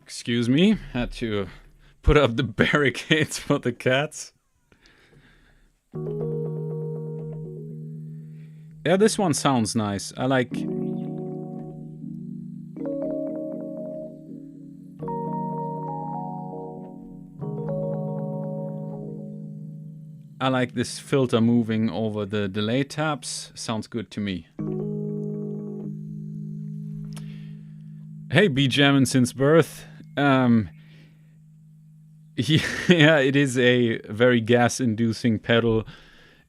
Excuse me, had to put up the barricades for the cats. Yeah, this one sounds nice. I like... I like this filter moving over the delay tabs. Sounds good to me. Hey, B-Jammin' since birth. Yeah, it is a very gas-inducing pedal,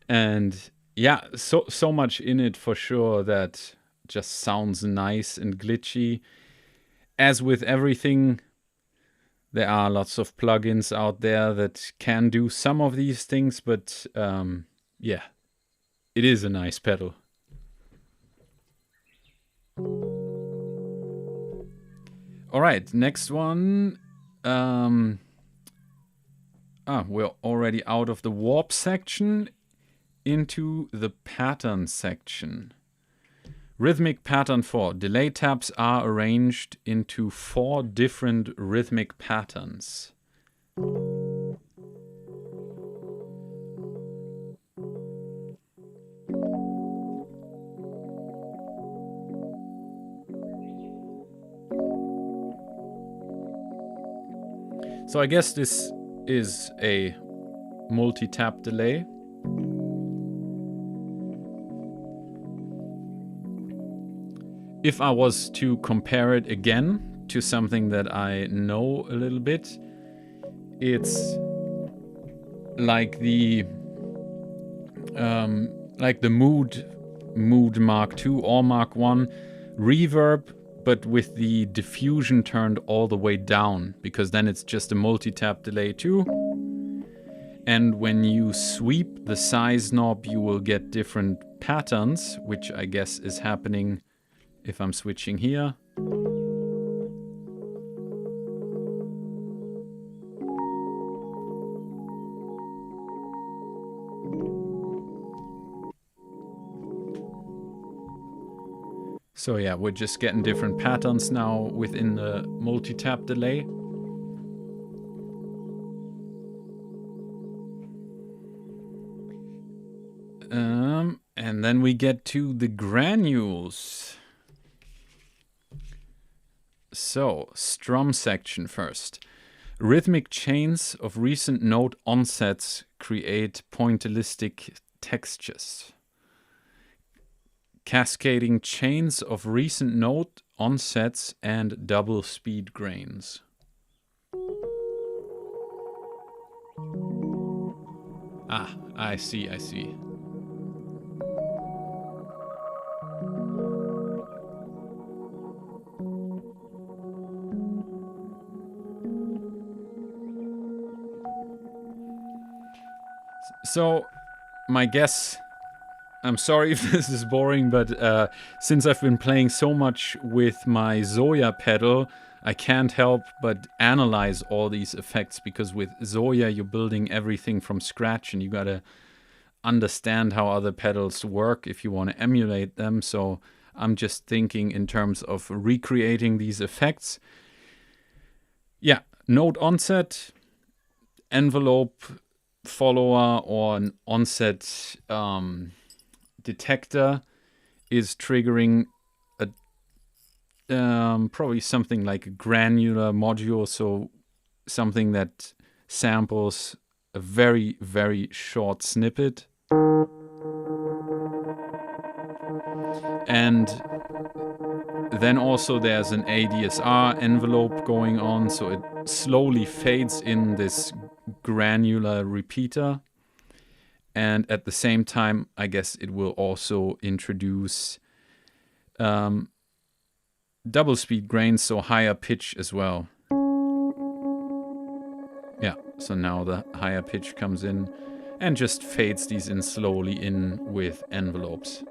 and yeah, so much in it for sure that just sounds nice and glitchy. As with everything, there are lots of plugins out there that can do some of these things, but yeah, it is a nice pedal. All right, next one. We're already out of the warp section into the pattern section. Rhythmic pattern 4. Delay tabs are arranged into 4 different rhythmic patterns. So I guess this is a multi-tap delay. If I was to compare it again to something that I know a little bit, it's like the Mood Mark II or Mark I reverb, but with the diffusion turned all the way down, because then it's just a multi-tap delay too. And when you sweep the size knob, you will get different patterns, which I guess is happening if I'm switching here. So yeah, we're just getting different patterns now within the multi-tap delay. And then we get to the granules. So, strum section first. Rhythmic chains of recent note onsets create pointillistic textures. Cascading chains of recent note onsets and double speed grains. Ah, I see. So, my guess, I'm sorry if this is boring, but since I've been playing so much with my Zoya pedal, I can't help but analyze all these effects, because with Zoya you're building everything from scratch and you gotta understand how other pedals work if you want to emulate them. So I'm just thinking in terms of recreating these effects. Yeah, note onset, envelope follower, or an onset detector is triggering a probably something like a granular module, so something that samples a very, very short snippet. And then also there's an ADSR envelope going on, so it slowly fades in this granular repeater. And at the same time, I guess it will also introduce double speed grains, so higher pitch as well. Yeah, so now the higher pitch comes in and just fades these in slowly in with envelopes.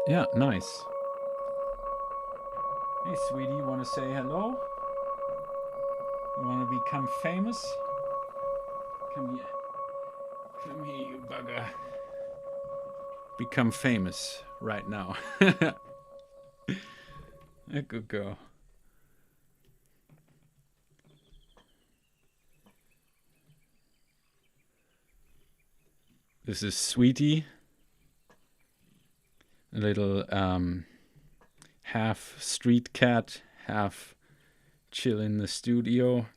Yeah, nice. Hey, sweetie, you want to say hello? You want to become famous? Come here. Come here, you bugger. Become famous right now. A good girl. This is Sweetie. A little half street cat, half chill in the studio.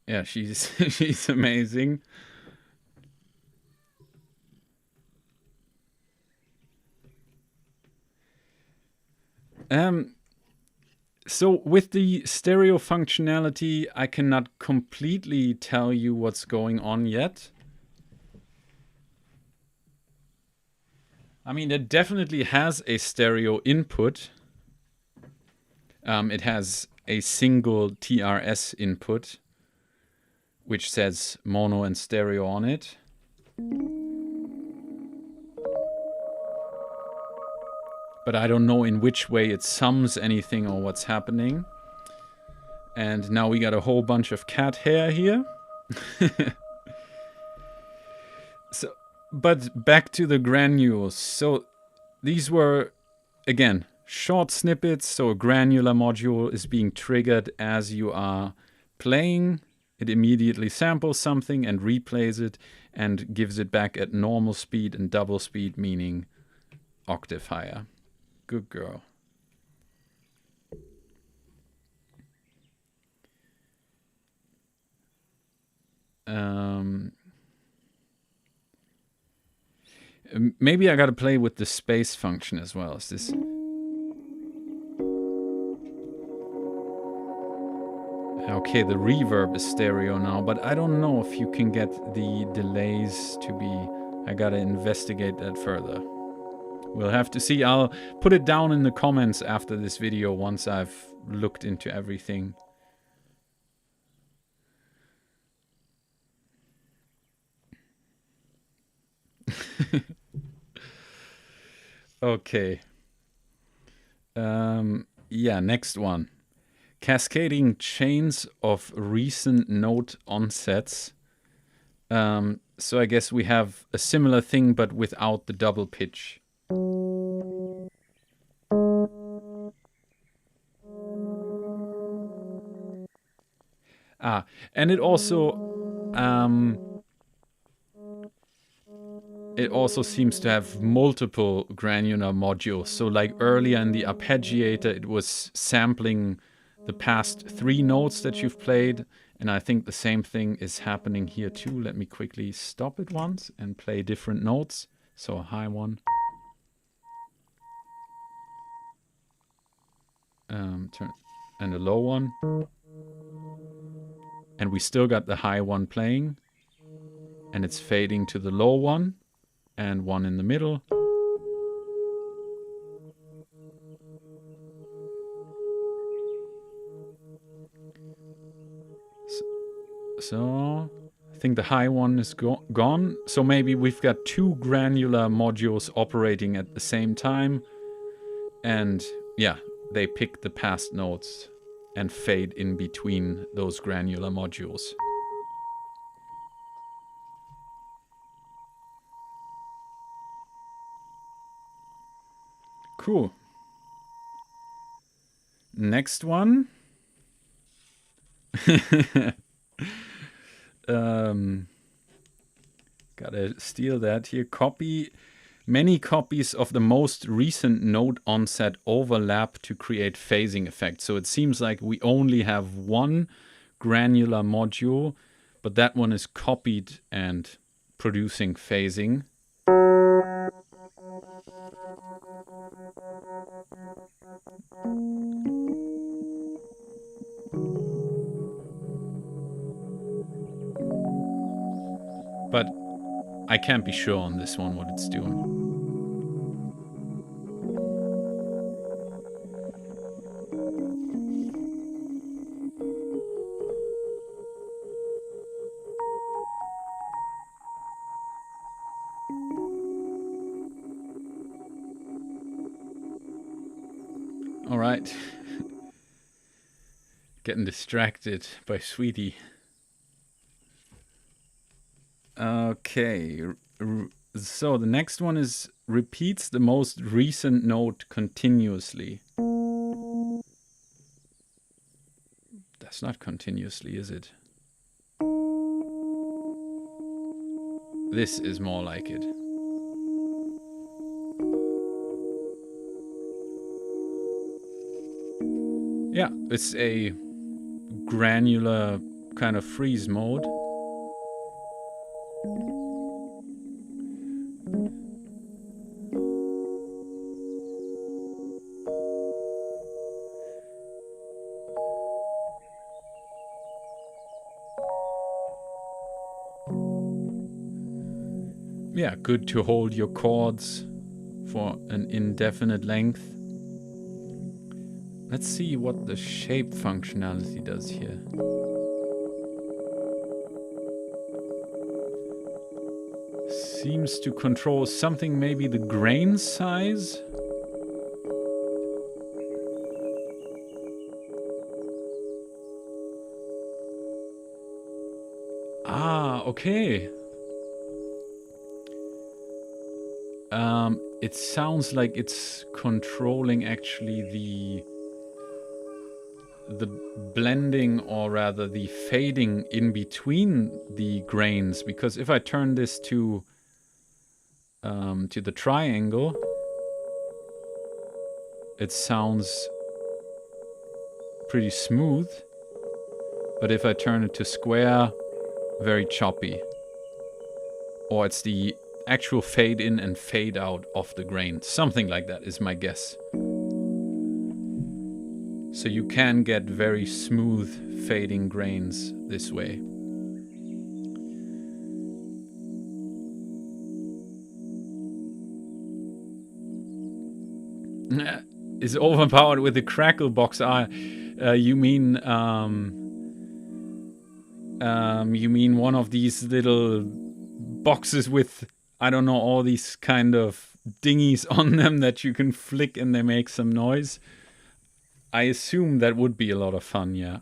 Yeah, she's she's amazing. So with the stereo functionality, I cannot completely tell you what's going on yet. I mean, it definitely has a stereo input. It has a single TRS input, which says mono and stereo on it. But I don't know in which way it sums anything or what's happening. And now we got a whole bunch of cat hair here. But back to the granules. So these were, again, short snippets. So a granular module is being triggered as you are playing. It immediately samples something and replays it and gives it back at normal speed and double speed, meaning octave higher. Good girl. Maybe I gotta play with the space function as well. Is this? Okay, the reverb is stereo now, but I don't know if you can get the delays to be... I gotta investigate that further. We'll have to see. I'll put it down in the comments after this video once I've looked into everything. Okay. Yeah, next one. Cascading chains of recent note onsets. So I guess we have a similar thing, but without the double pitch. And it also seems to have multiple granular modules. So like earlier in the arpeggiator, it was sampling the past 3 notes that you've played. And I think the same thing is happening here too. Let me quickly stop it once and play different notes. So a high one. And a low one. And we still got the high one playing. And it's fading to the low one. And one in the middle. So I think the high one is gone. So maybe we've got 2 granular modules operating at the same time. And yeah, they pick the past notes and fade in between those granular modules. Cool. Next one. Gotta steal that here. Copy. Many copies of the most recent note onset overlap to create phasing effects. So it seems like we only have one granular module, but that one is copied and producing phasing. But I can't be sure on this one what it's doing. All right. Getting distracted by Sweetie. Okay. So the next one is repeats the most recent note continuously. That's not continuously, is it? This is more like it. Yeah, it's a granular kind of freeze mode. Yeah, good to hold your chords for an indefinite length. Let's see what the shape functionality does here. Seems to control something, maybe the grain size. Ah, okay. It sounds like it's controlling actually the blending, or rather the fading in between the grains, because if I turn this to the triangle, it sounds pretty smooth, but if I turn it to square, very choppy. Or it's the actual fade in and fade out of the grain. Something like that is my guess. So you can get very smooth fading grains this way. Is overpowered with the crackle box. You mean one of these little boxes with, I don't know, all these kind of dinghies on them that you can flick and they make some noise? I assume that would be a lot of fun, yeah.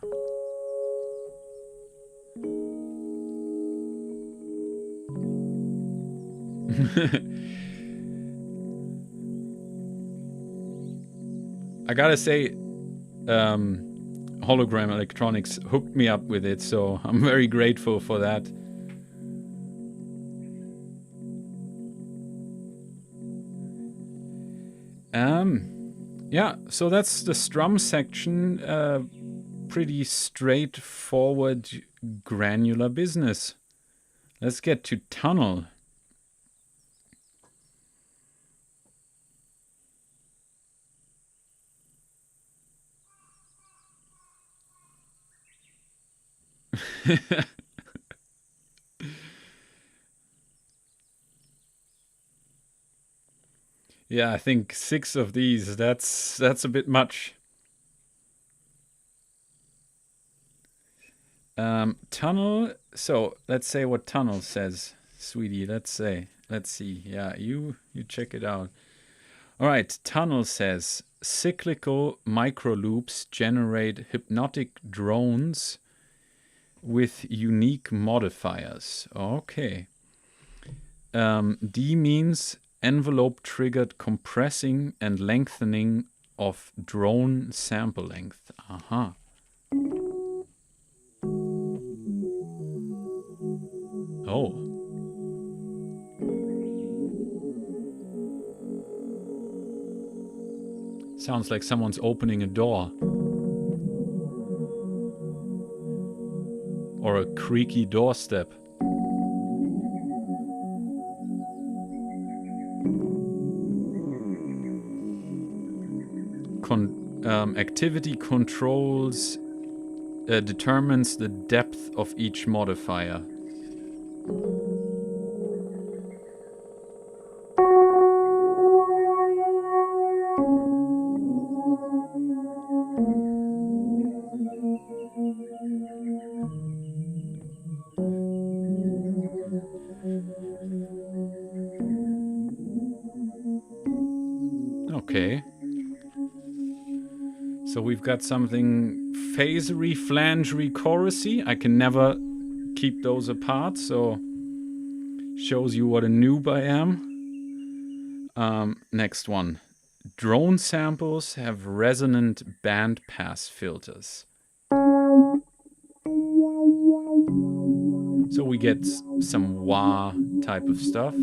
I gotta say, Hologram Electronics hooked me up with it, so I'm very grateful for that. Yeah, so that's the strum section. Pretty straightforward, granular business. Let's get to tunnel. Yeah, I think 6 of these, that's a bit much. Tunnel, so let's say what tunnel says, Sweetie, let's see. Yeah, you check it out. All right, tunnel says cyclical micro loops generate hypnotic drones with unique modifiers. Okay. D means envelope triggered compressing and lengthening of drone sample length. Aha. Oh. Sounds like someone's opening a door. Or a creaky doorstep. Activity controls determines the depth of each modifier. So we've got something phasery, flangery, chorusy. I can never keep those apart, so shows you what a noob I am. Next one. Drone samples have resonant bandpass filters. So we get some wah type of stuff.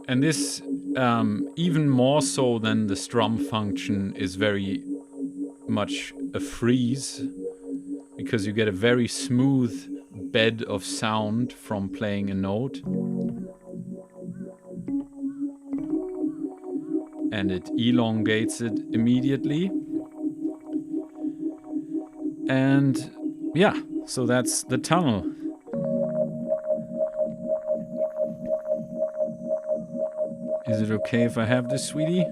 And this, even more so than the strum function, is very much a freeze, because you get a very smooth bed of sound from playing a note. And it elongates it immediately. And yeah, so that's the tunnel. Is it okay if I have this, sweetie?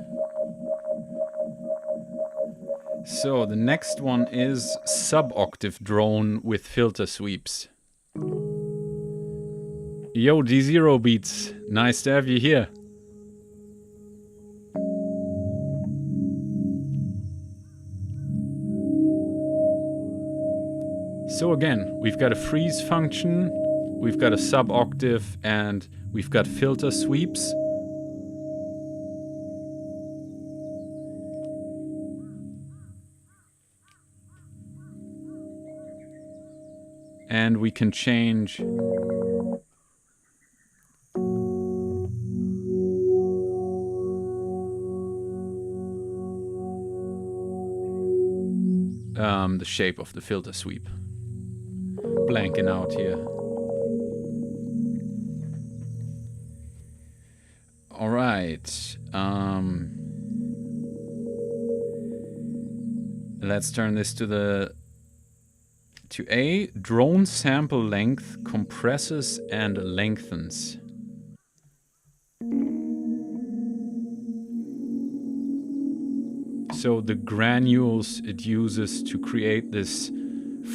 So the next one is sub-octave drone with filter sweeps. Yo, D0 Beats, nice to have you here. So again, we've got a freeze function, we've got a sub-octave, and we've got filter sweeps. And we can change the shape of the filter sweep. Blanking out here. All right. Let's turn this to A. Drone sample length compresses and lengthens. So the granules it uses to create this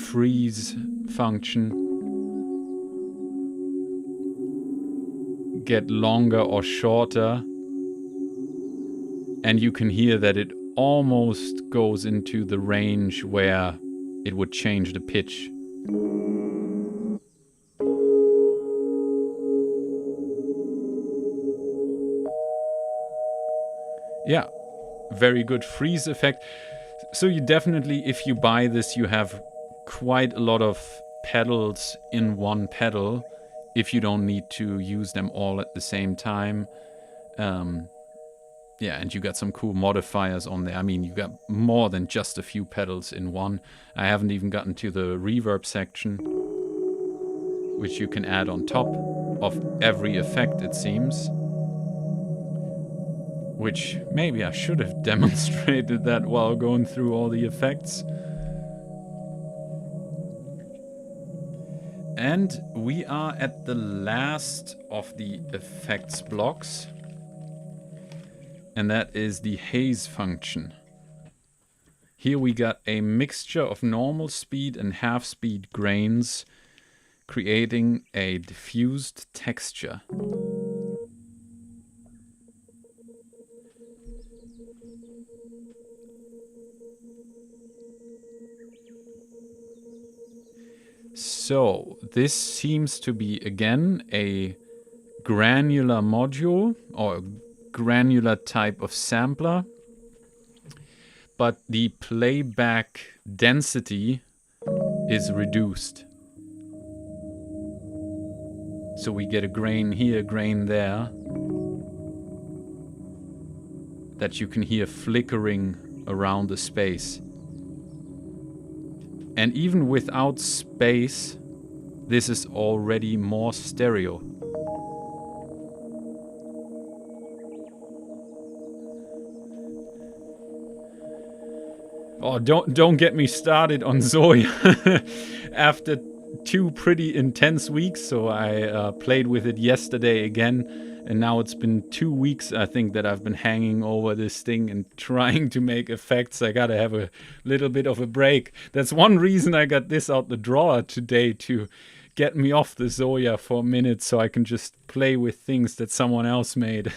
freeze function get longer or shorter, and you can hear that it almost goes into the range where it would change the pitch. Yeah, very good freeze effect. So you definitely, if you buy this, you have quite a lot of pedals in one pedal if you don't need to use them all at the same time. Yeah, and you got some cool modifiers on there. I mean, you got more than just a few pedals in one. I haven't even gotten to the reverb section, which you can add on top of every effect, it seems. Which maybe I should have demonstrated that while going through all the effects. And we are at the last of the effects blocks. And that is the Haze function. Here we got a mixture of normal speed and half speed grains, creating a diffused texture. So this seems to be again a granular module or granular type of sampler, but the playback density is reduced. So we get a grain here, grain there, that you can hear flickering around the space. And even without space, this is already more stereo. Oh, don't get me started on Zoe. After 2 pretty intense weeks, so I played with it yesterday again, And now it's been 2 weeks, I think, that I've been hanging over this thing and trying to make effects. I gotta have a little bit of a break. That's one reason I got this out the drawer today, to get me off the Zoya for a minute so I can just play with things that someone else made.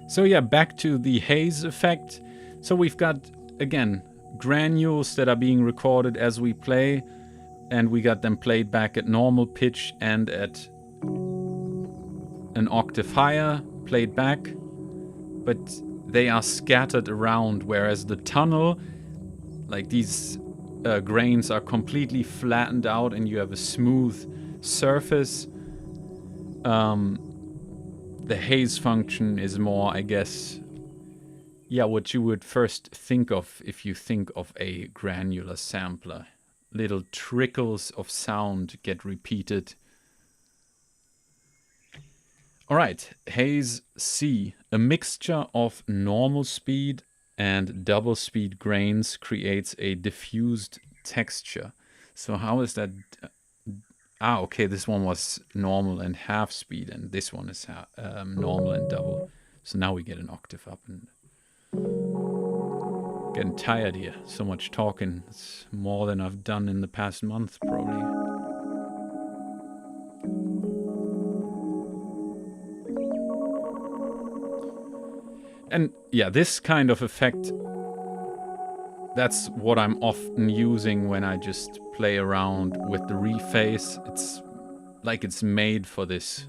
So yeah, back to the Haze effect. So we've got, again, granules that are being recorded as we play, and we got them played back at normal pitch and at an octave higher, played back, but they are scattered around, whereas the tunnel, like these grains are completely flattened out and you have a smooth surface. The Haze function is more, I guess, yeah, what you would first think of if you think of a granular sampler. Little trickles of sound get repeated. Alright, Haze C. A mixture of normal speed and double speed grains creates a diffused texture. So how is that? Okay, this one was normal and half speed, and this one is normal and double. So now we get an octave up, and getting tired here. So much talking. It's more than I've done in the past month, probably. And yeah, this kind of effect, that's what I'm often using when I just play around with the rephase. It's like it's made for this.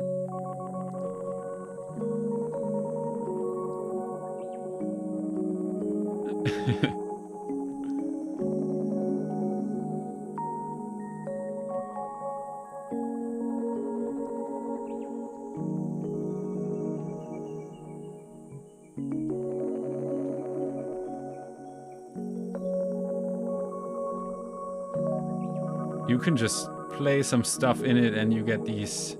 You can just play some stuff in it and you get these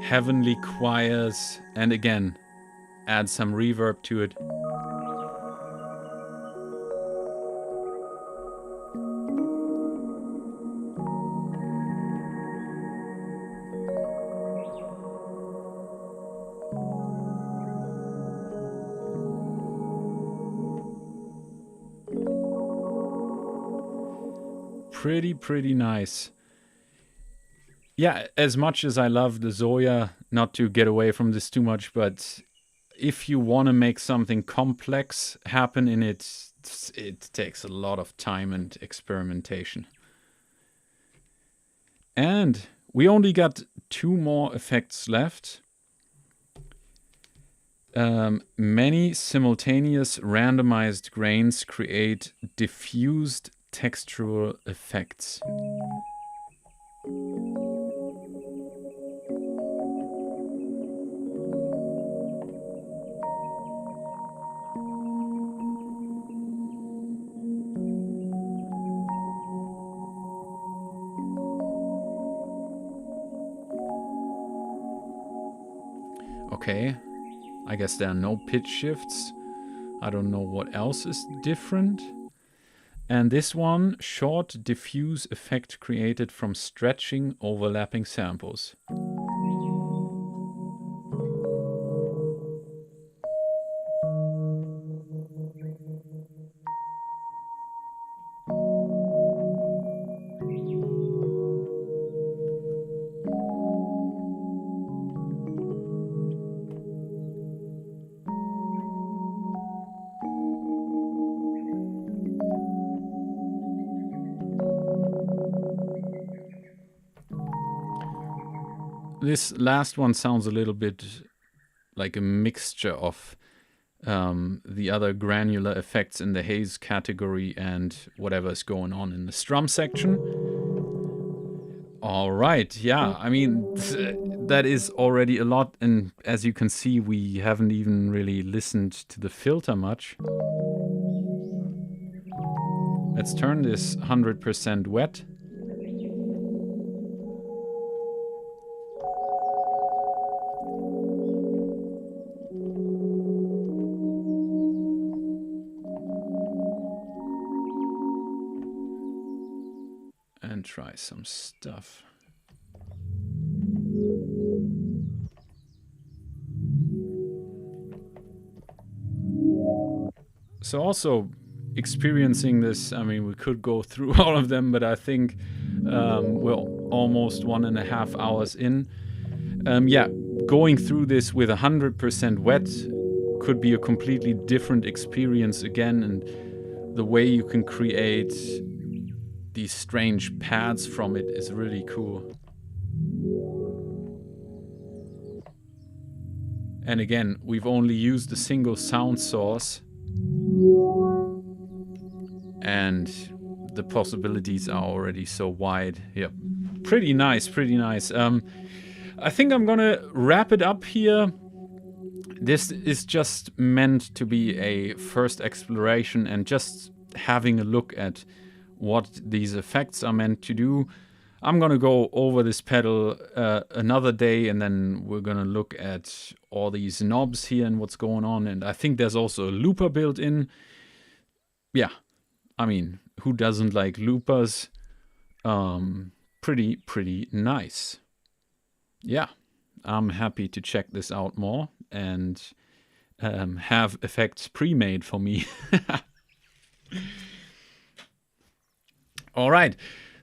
heavenly choirs, and again, add some reverb to it. Pretty nice. Yeah, as much as I love the Zoya, not to get away from this too much, but if you want to make something complex happen in it, it takes a lot of time and experimentation. And we only got 2 more effects left. Many simultaneous randomized grains create diffused textural effects. Okay, I guess there are no pitch shifts. I don't know what else is different. And this one, short diffuse effect created from stretching overlapping samples. This last one sounds a little bit like a mixture of the other granular effects in the Haze category and whatever's going on in the strum section. All right, yeah, I mean, that is already a lot, and as you can see, we haven't even really listened to the filter much. Let's turn this 100% wet. try some stuff. So also experiencing this, I mean, we could go through all of them, but I think we're almost 1.5 hours in. Yeah, going through this with 100% wet could be a completely different experience again, and the way you can create these strange pads from it is really cool. And again, we've only used a single sound source, and the possibilities are already so wide. Yeah, pretty nice, pretty nice. I think I'm gonna wrap it up here. This is just meant to be a first exploration and just having a look at what these effects are meant to do. I'm gonna go over this pedal another day, and then we're gonna look at all these knobs here and what's going on. And I think there's also a looper built in. Yeah, I mean, who doesn't like loopers? Pretty nice. Yeah, I'm happy to check this out more and have effects pre-made for me. All right,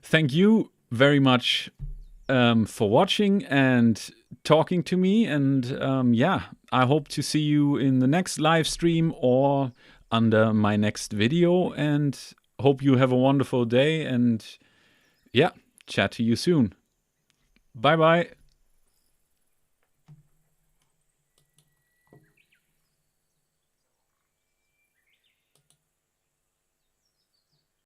thank you very much for watching and talking to me, and yeah, I hope to see you in the next live stream or under my next video, and hope you have a wonderful day, and yeah, chat to you soon. Bye bye.